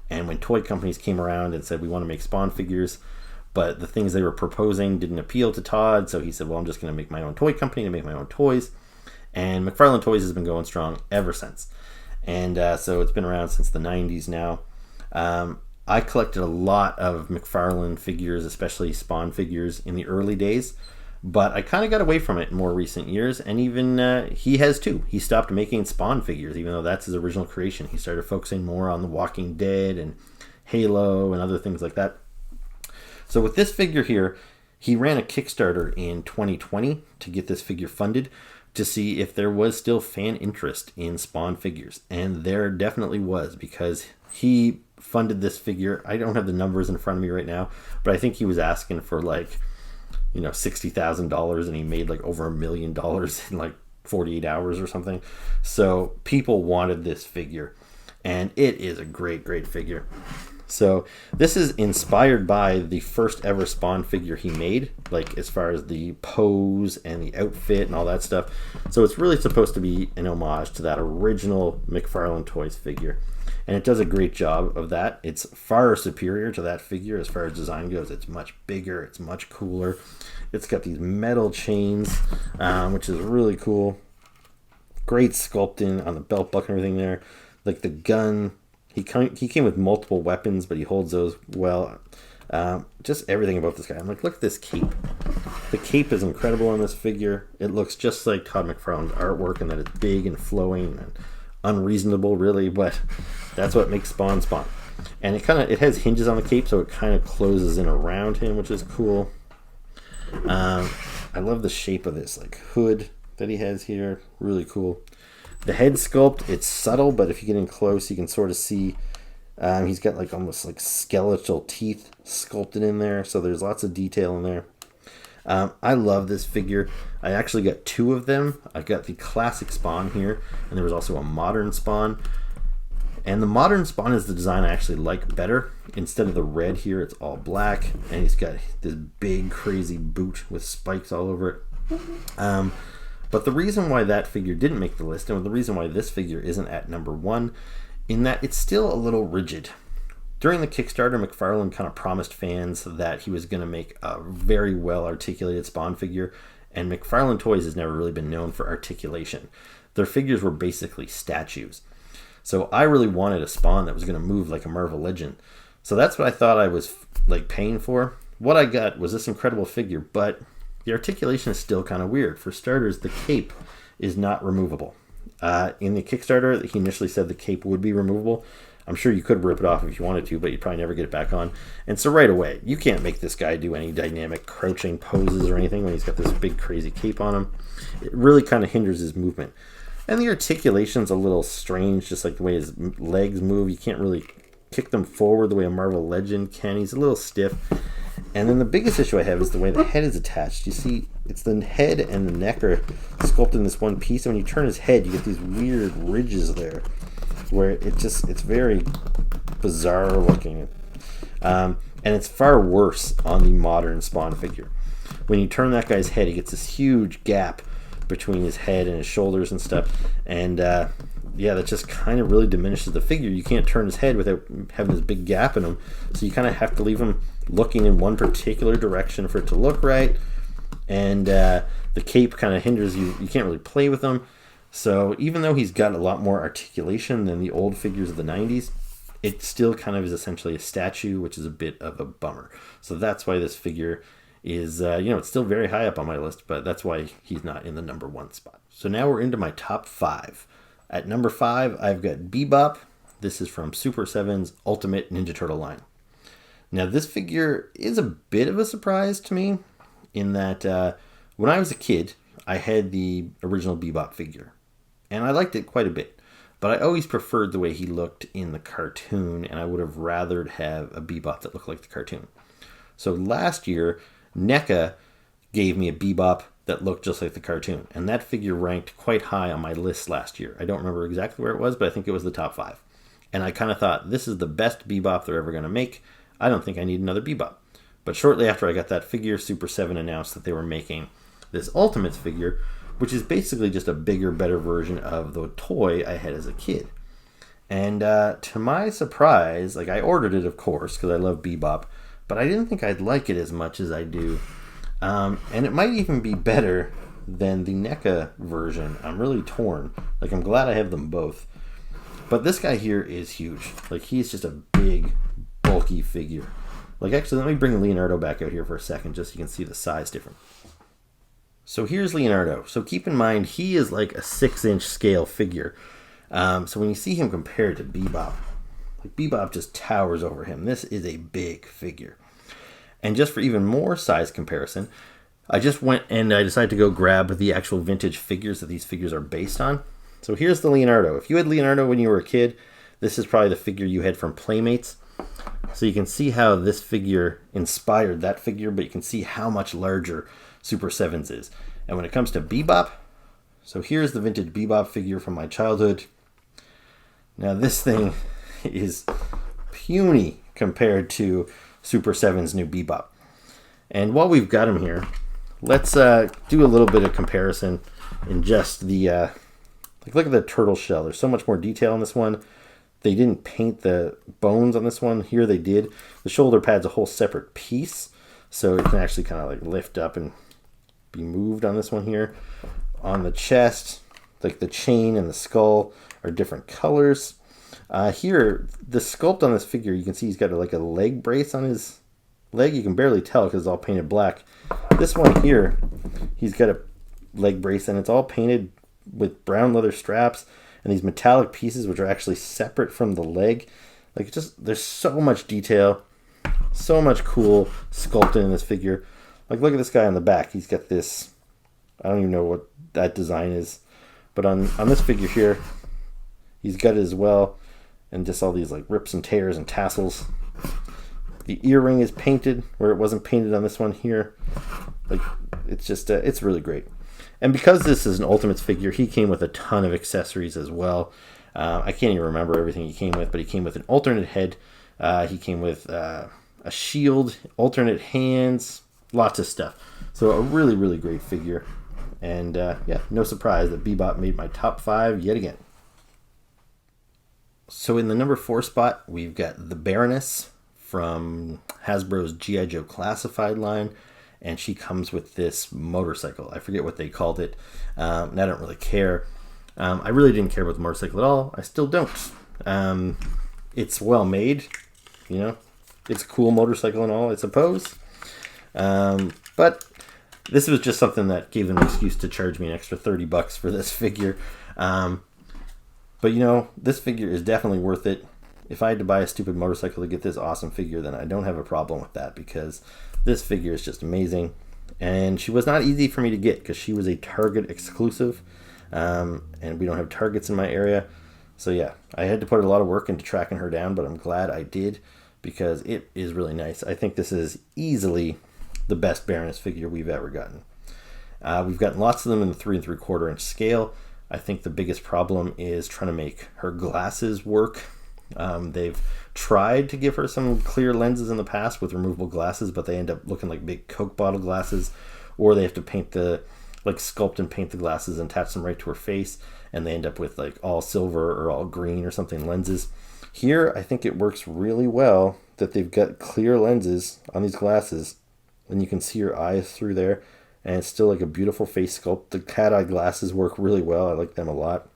Speaker 1: And when toy companies came around and said, we want to make Spawn figures, but the things they were proposing didn't appeal to Todd, so he said, well, I'm just going to make my own toy company to make my own toys. And McFarlane Toys has been going strong ever since. And so it's been around since the 90s now. I collected a lot of McFarlane figures, especially Spawn figures, in the early days. But I kind of got away from it in more recent years, and even he has too. He stopped making Spawn figures, even though that's his original creation. He started focusing more on The Walking Dead and Halo and other things like that. So with this figure here, he ran a Kickstarter in 2020 to get this figure funded to see if there was still fan interest in Spawn figures. And there definitely was, because he funded this figure. I don't have the numbers in front of me right now, but I think he was asking for like, $60,000, and he made like over $1 million in like 48 hours or something. So people wanted this figure, and it is a great figure. So this is inspired by the first ever Spawn figure he made, like as far as the pose and the outfit and all that stuff. So it's really supposed to be an homage to that original McFarlane Toys figure. And it does a great job of that. It's far superior to that figure as far as design goes. It's much bigger. It's much cooler. It's got these metal chains, which is really cool. Great sculpting on the belt buckle and everything there. Like the gun, he came with multiple weapons, but he holds those well. Just everything about this guy. I'm like, look at this cape. The cape is incredible on this figure. It looks just like Todd McFarlane's artwork, and that it's big and flowing and unreasonable, really, but that's what makes Spawn. And it has hinges on the cape, so it kind of closes in around him, which is cool. I love the shape of this like hood that he has here. Really cool. The head sculpt, it's subtle, but if you get in close, you can sort of see he's got like almost like skeletal teeth sculpted in there, so there's lots of detail in there. I love this figure. I actually got 2 of them. I got the classic Spawn here, and there was also a modern Spawn. And the modern Spawn is the design I actually like better. Instead of the red here, it's all black, and he's got this big crazy boot with spikes all over it. But the reason why that figure didn't make the list, and the reason why this figure isn't at number 1, in that it's still a little rigid. During the Kickstarter, McFarlane kind of promised fans that he was going to make a very well articulated Spawn figure, and McFarlane Toys has never really been known for articulation. Their figures were basically statues. So I really wanted a Spawn that was going to move like a Marvel Legend. So that's what I thought I was like paying for. What I got was this incredible figure, but the articulation is still kind of weird. For starters, the cape is not removable. In the Kickstarter, he initially said the cape would be removable. I'm sure you could rip it off if you wanted to, but you'd probably never get it back on. And so right away, you can't make this guy do any dynamic crouching poses or anything when he's got this big crazy cape on him. It really kind of hinders his movement. And the articulation's a little strange, just like the way his legs move. You can't really kick them forward the way a Marvel Legend can. He's a little stiff. And then the biggest issue I have is the way the head is attached. You see, it's the head and the neck are sculpted in this one piece. And when you turn his head, you get these weird ridges there, where it's very bizarre looking. And it's far worse on the modern Spawn figure. When you turn that guy's head, he gets this huge gap between his head and his shoulders and stuff. And yeah, that just kind of really diminishes the figure. You can't turn his head without having this big gap in him. So you kind of have to leave him looking in one particular direction for it to look right. And the cape kind of hinders you. You can't really play with him. So even though he's got a lot more articulation than the old figures of the 90s, it still kind of is essentially a statue, which is a bit of a bummer. So that's why this figure is, it's still very high up on my list, but that's why he's not in the number 1 spot. So now we're into my top 5. At number 5, I've got Bebop. This is from Super 7's Ultimate Ninja Turtle line. Now, this figure is a bit of a surprise to me in that when I was a kid, I had the original Bebop figure, and I liked it quite a bit. But I always preferred the way he looked in the cartoon, and I would have rathered have a Bebop that looked like the cartoon. So last year, NECA gave me a Bebop that looked just like the cartoon, and that figure ranked quite high on my list last year. I don't remember exactly where it was, but I think it was the top 5. And I kind of thought, this is the best Bebop they're ever going to make. I don't think I need another Bebop. But shortly after I got that figure, Super 7 announced that they were making this Ultimates figure, which is basically just a bigger, better version of the toy I had as a kid. And to my surprise, like, I ordered it, of course, because I love Bebop, but I didn't think I'd like it as much as I do. And it might even be better than the NECA version. I'm really torn. Like, I'm glad I have them both. But this guy here is huge. Like, he's just a big, bulky figure. Like, actually, let me bring Leonardo back out here for a second, just so you can see the size difference. So here's Leonardo. So keep in mind, he is like a 6-inch scale figure. So when you see him compared to Bebop, like, Bebop just towers over him. This is a big figure. And just for even more size comparison, I just went and I decided to go grab the actual vintage figures that these figures are based on. So here's the Leonardo. If you had Leonardo when you were a kid, this is probably the figure you had from Playmates. So you can see how this figure inspired that figure, but you can see how much larger Super 7's is. And when it comes to Bebop, so here's the vintage Bebop figure from my childhood. Now this thing is puny compared to Super 7's new Bebop. And while we've got him here, let's do a little bit of comparison in just the... like, look at the turtle shell. There's so much more detail on this one. They didn't paint the bones on this one. Here they did. The shoulder pad's a whole separate piece, so it can actually kind of like lift up and be moved on this one here. On the chest, like the chain and the skull are different colors. Here, the sculpt on this figure, you can see he's got like a leg brace on his leg. You can barely tell because it's all painted black. This one here, he's got a leg brace and it's all painted with brown leather straps and these metallic pieces which are actually separate from the leg. Like, just, there's so much detail, so much cool sculpting in this figure. Like, look at this guy on the back. He's got this, I don't even know what that design is, but on this figure here, he's got it as well, and just all these like rips and tears and tassels. The earring is painted where it wasn't painted on this one here. Like, it's just it's really great. And because this is an Ultimates figure, he came with a ton of accessories as well. I can't even remember everything he came with, but he came with an alternate head. He came with a shield, alternate hands, lots of stuff. So a really, really great figure. And yeah, no surprise that Bebop made my top 5 yet again. So in the number 4 spot, we've got the Baroness from Hasbro's G.I. Joe Classified line. And she comes with this motorcycle. I forget what they called it. And I don't really care. I really didn't care about the motorcycle at all. I still don't. It's well made. You know, it's a cool motorcycle and all, I suppose. But this was just something that gave them an excuse to charge me an extra $30 for this figure. But you know, this figure is definitely worth it. If I had to buy a stupid motorcycle to get this awesome figure, then I don't have a problem with that, because this figure is just amazing. And she was not easy for me to get because she was a Target exclusive. And we don't have Targets in my area. So yeah, I had to put a lot of work into tracking her down, but I'm glad I did because it is really nice. I think this is easily the best Baroness figure we've ever gotten. We've gotten lots of them in the 3 3/4 inch scale. I think the biggest problem is trying to make her glasses work. They've tried to give her some clear lenses in the past with removable glasses, but they end up looking like big Coke bottle glasses, or they have to paint sculpt and paint the glasses and attach them right to her face, and they end up with like all silver or all green or something lenses. Here, I think it works really well that they've got clear lenses on these glasses, and you can see her eyes through there, and it's still like a beautiful face sculpt. The cat eye glasses work really well. I like them a lot.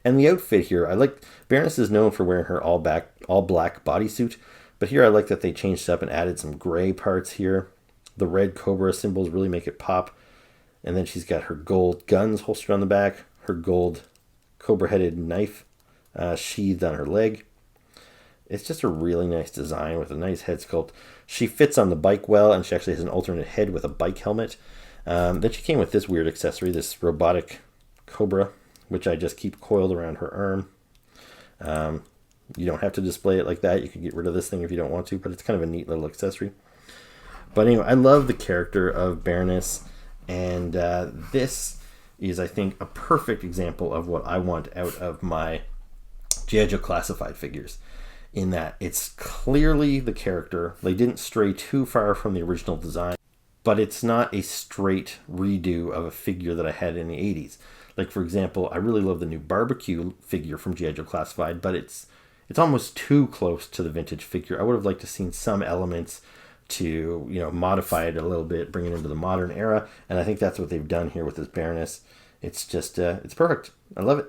Speaker 1: And the outfit here, I like, Baroness is known for wearing her all black bodysuit, but here I like that they changed it up and added some gray parts here. The red Cobra symbols really make it pop. And then she's got her gold guns holstered on the back, her gold cobra-headed knife sheathed on her leg. It's just a really nice design with a nice head sculpt. She fits on the bike well, and she actually has an alternate head with a bike helmet. Then she came with this weird accessory, this robotic cobra, which I just keep coiled around her arm. You don't have to display it like that. You can get rid of this thing if you don't want to, but it's kind of a neat little accessory. But anyway, I love the character of Baroness, and this is, I think, a perfect example of what I want out of my G.I. Joe classified figures, in that it's clearly the character. They didn't stray too far from the original design, but it's not a straight redo of a figure that I had in the 80s. Like, for example, I really love the new barbecue figure from G.I. Joe Classified, but it's almost too close to the vintage figure. I would have liked to seen some elements to, modify it a little bit, bring it into the modern era, and I think that's what they've done here with this Baroness. It's just, it's perfect. I love it.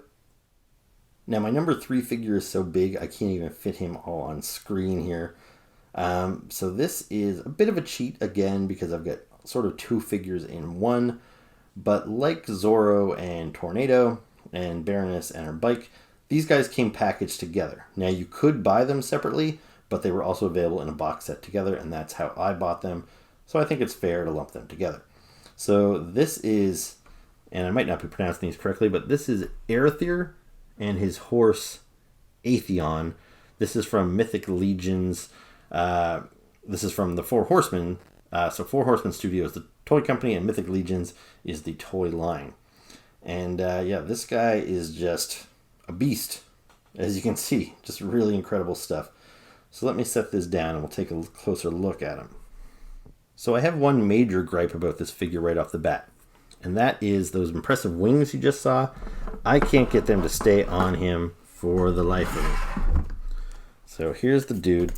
Speaker 1: Now, my number 3 figure is so big, I can't even fit him all on screen here. So this is a bit of a cheat, again, because I've got sort of 2 figures in one. But like Zoro and Tornado and Baroness and her bike, these guys came packaged together. Now, you could buy them separately, but they were also available in a box set together, and that's how I bought them. So I think it's fair to lump them together. So this is, and I might not be pronouncing these correctly, but this is Erithir and his horse Atheon. This is from Mythic Legions. This is from the Four Horsemen. So Four Horsemen Studios, the toy company, and Mythic Legions is the toy line. And this guy is just a beast, as you can see. Just really incredible stuff. So let me set this down and we'll take a closer look at him. So I have one major gripe about this figure right off the bat, and that is those impressive wings you just saw. I can't get them to stay on him for the life of me. So here's the dude.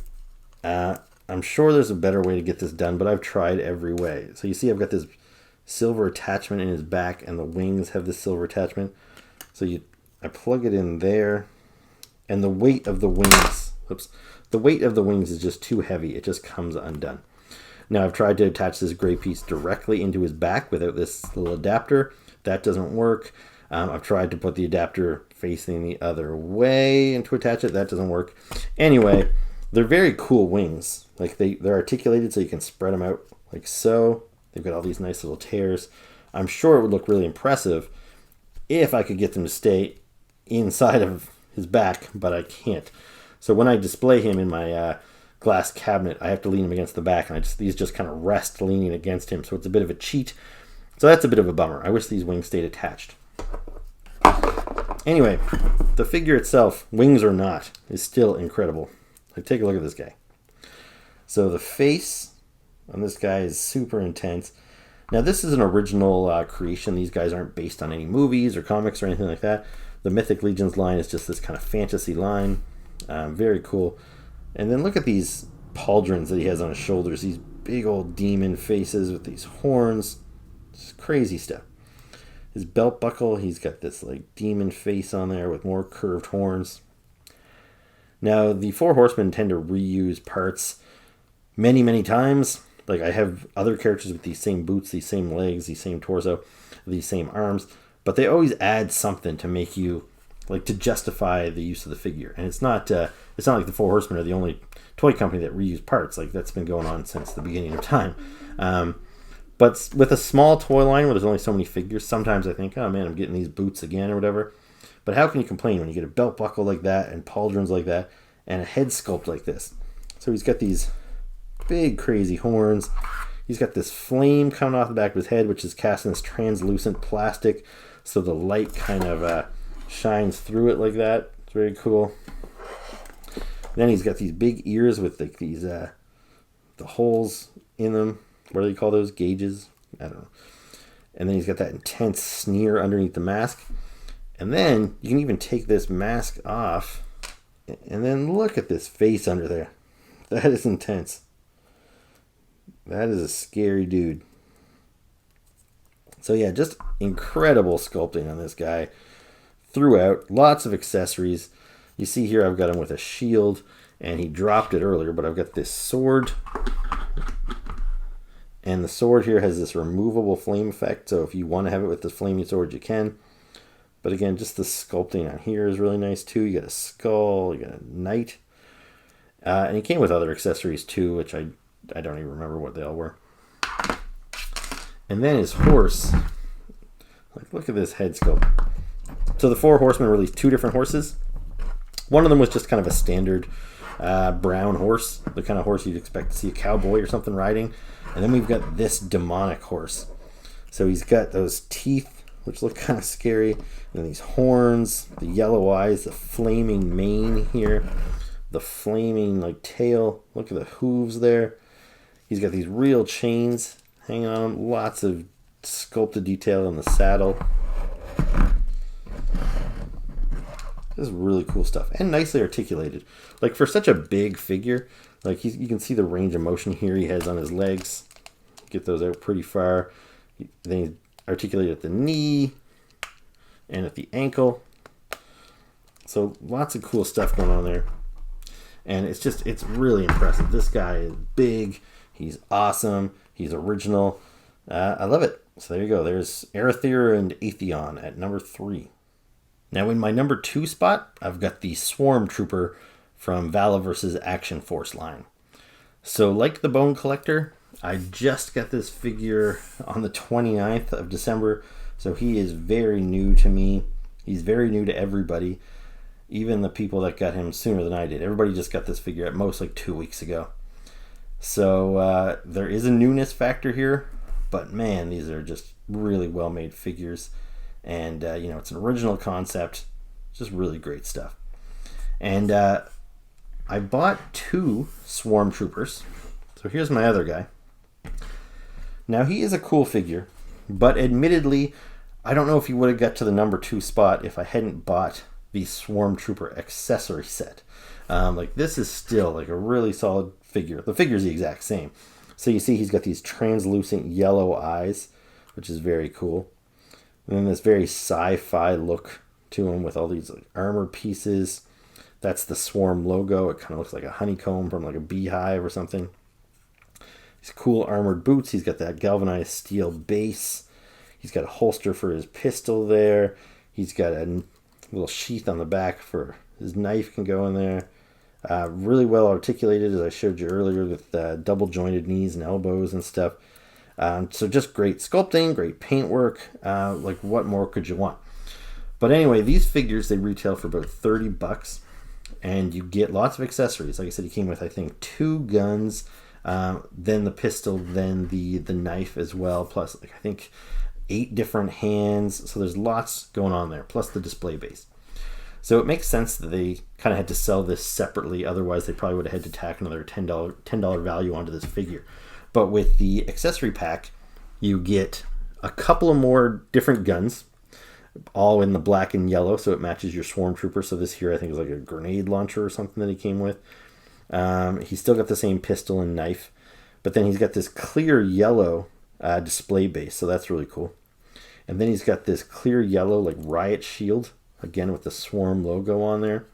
Speaker 1: I'm sure there's a better way to get this done, but I've tried every way. So you see I've got this silver attachment in his back, and the wings have this silver attachment. So I plug it in there, and the weight of the wings, the weight of the wings is just too heavy. It just comes undone. Now, I've tried to attach this gray piece directly into his back without this little adapter. That doesn't work. I've tried to put the adapter facing the other way and to attach it. That doesn't work. Anyway, they're very cool wings. Like, they're articulated so you can spread them out like so. They've got all these nice little tears. I'm sure it would look really impressive if I could get them to stay inside of his back, but I can't. So when I display him in my glass cabinet, I have to lean him against the back, and these just kind of rest leaning against him, so it's a bit of a cheat. So that's a bit of a bummer. I wish these wings stayed attached. Anyway, the figure itself, wings or not, is still incredible. Like, take a look at this guy. So the face on this guy is super intense. Now, this is an original creation. These guys aren't based on any movies or comics or anything like that. The Mythic Legions line is just this kind of fantasy line. Very cool. And then look at these pauldrons that he has on his shoulders. These big old demon faces with these horns. Just crazy stuff. His belt buckle, he's got this like demon face on there with more curved horns. Now, the Four Horsemen tend to reuse parts many, many times. Like, I have other characters with these same boots, these same legs, these same torso, these same arms, but they always add something to make you, like, to justify the use of the figure. And it's not like the Four Horsemen are the only toy company that reuse parts. Like, that's been going on since the beginning of time. But with a small toy line where there's only so many figures, sometimes I think, oh man, I'm getting these boots again or whatever. But how can you complain when you get a belt buckle like that and pauldrons like that and a head sculpt like this? So he's got these big crazy horns. He's got this flame coming off the back of his head, which is cast in this translucent plastic, so the light kind of shines through it like that. It's very cool. Then he's got these big ears with like these the holes in them. What do you call those? Gauges? I don't know. And then he's got that intense sneer underneath the mask. And then you can even take this mask off, and then look at this face under there. That is intense. That is a scary dude. So yeah, just incredible sculpting on this guy throughout. Lots of accessories. You see here I've got him with a shield, and he dropped it earlier, but I've got this sword. And the sword here has this removable flame effect, so if you want to have it with this flaming sword, you can. But again, just the sculpting on here is really nice too. You got a skull, you got a knight. And he came with other accessories too, which I don't even remember what they all were. And then his horse. Like, look at this head sculpt. So the 4 horsemen released 2 different horses. One of them was just kind of a standard brown horse, the kind of horse you'd expect to see a cowboy or something riding. And then we've got this demonic horse. So he's got those teeth, which look kind of scary, and these horns, the yellow eyes, the flaming mane here, the flaming like tail. Look at the hooves there. He's got these real chains hanging on him. Lots of sculpted detail in the saddle. This is really cool stuff and nicely articulated. Like for such a big figure, like you can see the range of motion here he has on his legs. Get those out pretty far. Then he's articulated at the knee and at the ankle. So lots of cool stuff going on there. And it's really impressive. This guy is big. He's awesome. He's original. I love it. So there you go. There's Erithir and Atheon at number 3. Now in my number 2 spot, I've got the Swarm Trooper from Vala vs. Action Force line. So like the Bone Collector, I just got this figure on the 29th of December. So he is very new to me. He's very new to everybody. Even the people that got him sooner than I did. Everybody just got this figure at most like 2 weeks ago. So there is a newness factor here. But man, these are just really well made figures. And, it's an original concept. Just really great stuff. And I bought 2 Swarm Troopers. So here's my other guy. Now, he is a cool figure. But admittedly, I don't know if he would have got to the number 2 spot if I hadn't bought the Swarm Trooper accessory set. This is still like a really solid figure. The figure is the exact same. So you see he's got these translucent yellow eyes, which is very cool. And then this very sci-fi look to him with all these like armor pieces. That's the Swarm logo. It kind of looks like a honeycomb from like a beehive or something. These cool armored boots. He's got that galvanized steel base. He's got a holster for his pistol there. He's got a little sheath on the back for his knife can go in there. Really well articulated, as I showed you earlier, with double jointed knees and elbows and stuff. So just great sculpting, great paintwork. Like what more could you want? But anyway, these figures, they retail for about $30, and you get lots of accessories. Like I said, he came with, I think, 2 guns, then the pistol, then the knife as well, plus I think 8 different hands. So there's lots going on there, plus the display base. So it makes sense that they kind of had to sell this separately. Otherwise, they probably would have had to tack another $10 value onto this figure. But with the accessory pack, you get a couple of more different guns, all in the black and yellow, so it matches your Swarm Trooper. So this here, I think, is like a grenade launcher or something that he came with. He's still got the same pistol and knife, but then he's got this clear yellow display base, so that's really cool. And then he's got this clear yellow like riot shield, again with the Swarm logo on there.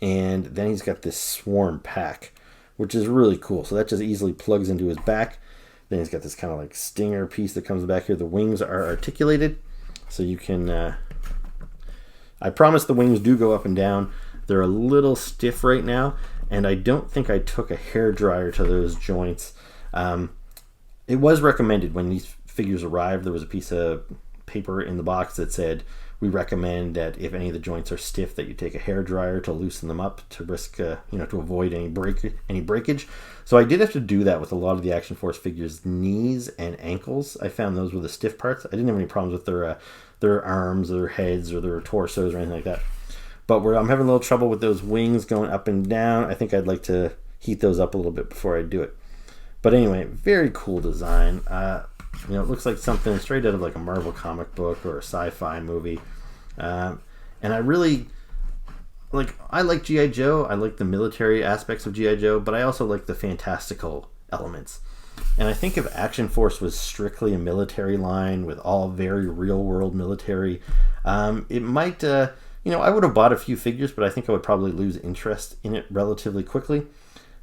Speaker 1: And then he's got this Swarm pack, which is really cool. So that just easily plugs into his back. Then he's got this kind of like stinger piece that comes back here. The wings are articulated, so you can... I promise the wings do go up and down. They're a little stiff right now, and I don't think I took a hairdryer to those joints. It was recommended when these figures arrived. There was a piece of paper in the box that said, we recommend that if any of the joints are stiff, that you take a hairdryer to loosen them up to risk, to avoid any breakage. So I did have to do that with a lot of the Action Force figures' knees and ankles. I found those were the stiff parts. I didn't have any problems with their arms or their heads or their torsos or anything like that. But where I'm having a little trouble with those wings going up and down, I think I'd like to heat those up a little bit before I do it. But anyway, very cool design. It looks like something straight out of like a Marvel comic book or a sci-fi movie. And I really I like G.I. Joe. I like the military aspects of G.I. Joe, but I also like the fantastical elements. And I think if Action Force was strictly a military line with all very real world military, it might, I would have bought a few figures, but I think I would probably lose interest in it relatively quickly.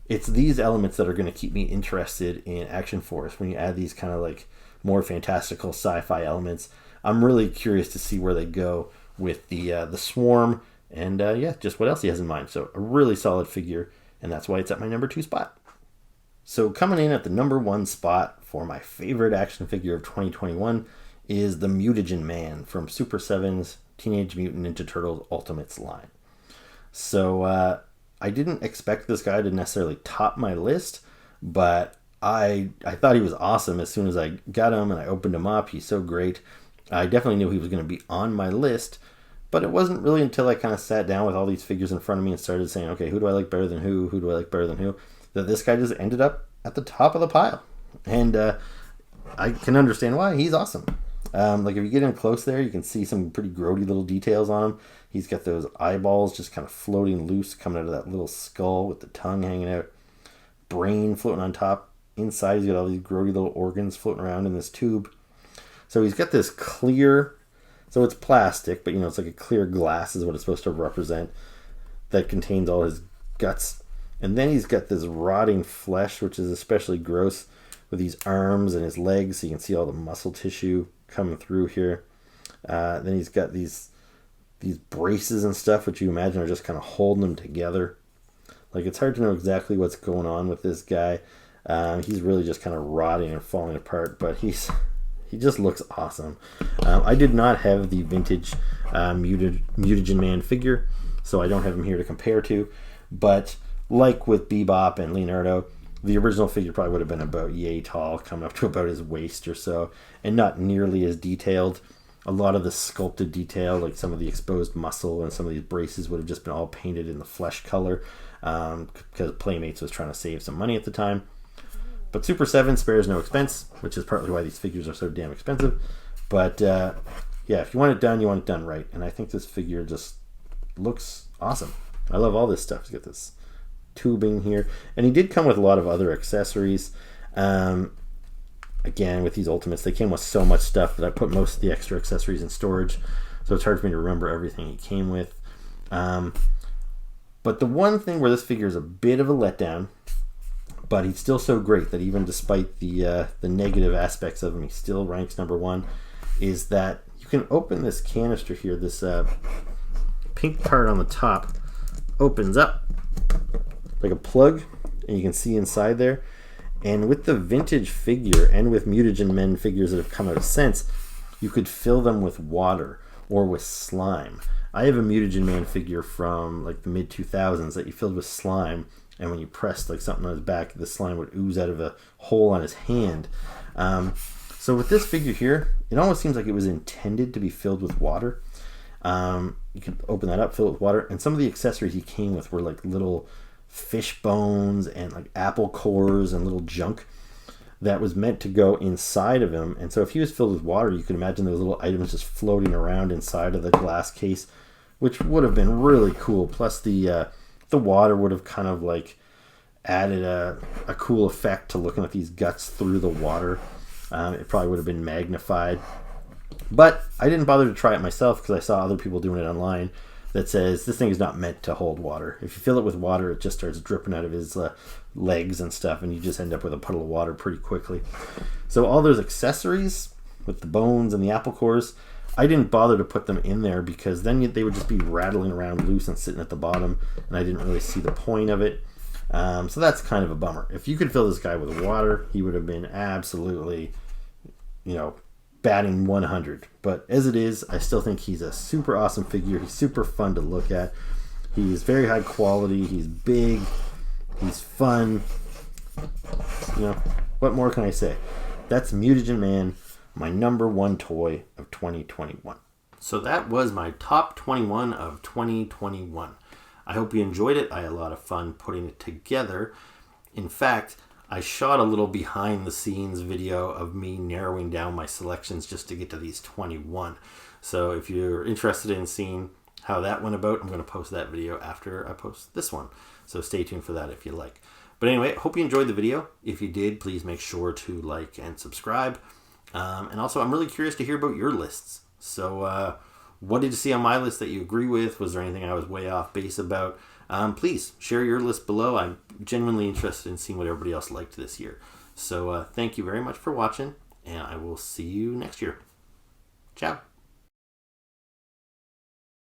Speaker 1: It's these elements that are going to keep me interested in Action Force. When you add these kind of like more fantastical sci-fi elements, I'm really curious to see where they go with the swarm, and yeah, just what else he has in mind. So a really solid figure, and that's why it's at my number 2 spot. So coming in at the number 1 spot for my favorite action figure of 2021 is the Mutagen Man from Super 7's Teenage Mutant Ninja Turtles Ultimates line. So I didn't expect this guy to necessarily top my list, but I thought he was awesome as soon as I got him and I opened him up. He's so great. I definitely knew he was going to be on my list, but it wasn't really until I kind of sat down with all these figures in front of me and started saying, okay, who do I like better than who? Who do I like better than who? That this guy just ended up at the top of the pile. And I can understand why. He's awesome. Like if you get in close there, you can see some pretty grody little details on him. He's got those eyeballs just kind of floating loose, coming out of that little skull with the tongue hanging out. Brain floating on top. Inside, he's got all these grody little organs floating around in this tube. So he's got this clear, so it's plastic, but it's like a clear glass is what it's supposed to represent, that contains all his guts. And then he's got this rotting flesh, which is especially gross, with these arms and his legs, so you can see all the muscle tissue coming through here. Then he's got these braces and stuff, which you imagine are just kind of holding them together. Like, it's hard to know exactly what's going on with this guy. He's really just kind of rotting and falling apart, but he just looks awesome. I did not have the vintage Mutagen Man figure, so I don't have him here to compare to, but like with Bebop and Leonardo, the original figure probably would have been about yay tall, coming up to about his waist or so, and not nearly as detailed. A lot of the sculpted detail, like some of the exposed muscle and some of these braces, would have just been all painted in the flesh color, because Playmates was trying to save some money at the time. But Super 7 spares no expense, which is partly why these figures are so damn expensive. But yeah, if you want it done, you want it done right. And I think this figure just looks awesome. I love all this stuff. He's got this tubing here. And he did come with a lot of other accessories. Again, with these Ultimates, they came with so much stuff that I put most of the extra accessories in storage. So it's hard for me to remember everything he came with. But the one thing where this figure is a bit of a letdown, but he's still so great that even despite the negative aspects of him, he still ranks number 1, is that you can open this canister here. This pink part on the top opens up like a plug, and you can see inside there. And with the vintage figure and with Mutagen Men figures that have come out since, you could fill them with water or with slime. I have a Mutagen Man figure from like the mid-2000s that you filled with slime, and when you pressed like something on his back, the slime would ooze out of a hole on his hand. So with this figure here, it almost seems like it was intended to be filled with water. You could open that up, fill it with water, and some of the accessories he came with were like little fish bones and like apple cores and little junk that was meant to go inside of him. And so if he was filled with water, you could imagine those little items just floating around inside of the glass case, which would have been really cool. Plus the water would have kind of like added a cool effect to looking at these guts through the water. It probably would have been magnified, but I didn't bother to try it myself because I saw other people doing it online that says this thing is not meant to hold water. If you fill it with water, it just starts dripping out of his legs and stuff, and you just end up with a puddle of water pretty quickly. So all those accessories with the bones and the apple cores, I didn't bother to put them in there because then they would just be rattling around loose and sitting at the bottom, and I didn't really see the point of it. So that's kind of a bummer. If you could fill this guy with water, he would have been absolutely, batting 100. But as it is, I still think he's a super awesome figure. He's super fun to look at. He's very high quality. He's big. He's fun. What more can I say? That's Mutagen Man, my number 1 toy of 2021. So that was my top 21 of 2021. I hope you enjoyed it. I had a lot of fun putting it together. In fact, I shot a little behind the scenes video of me narrowing down my selections just to get to these 21. So if you're interested in seeing how that went about, I'm going to post that video after I post this one. So stay tuned for that if you like. But anyway, hope you enjoyed the video. If you did, please make sure to like and subscribe. And also, I'm really curious to hear about your lists. So what did you see on my list that you agree with? Was there anything I was way off base about? Please share your list below. I'm genuinely interested in seeing what everybody else liked this year. So thank you very much for watching, and I will see you next year. Ciao.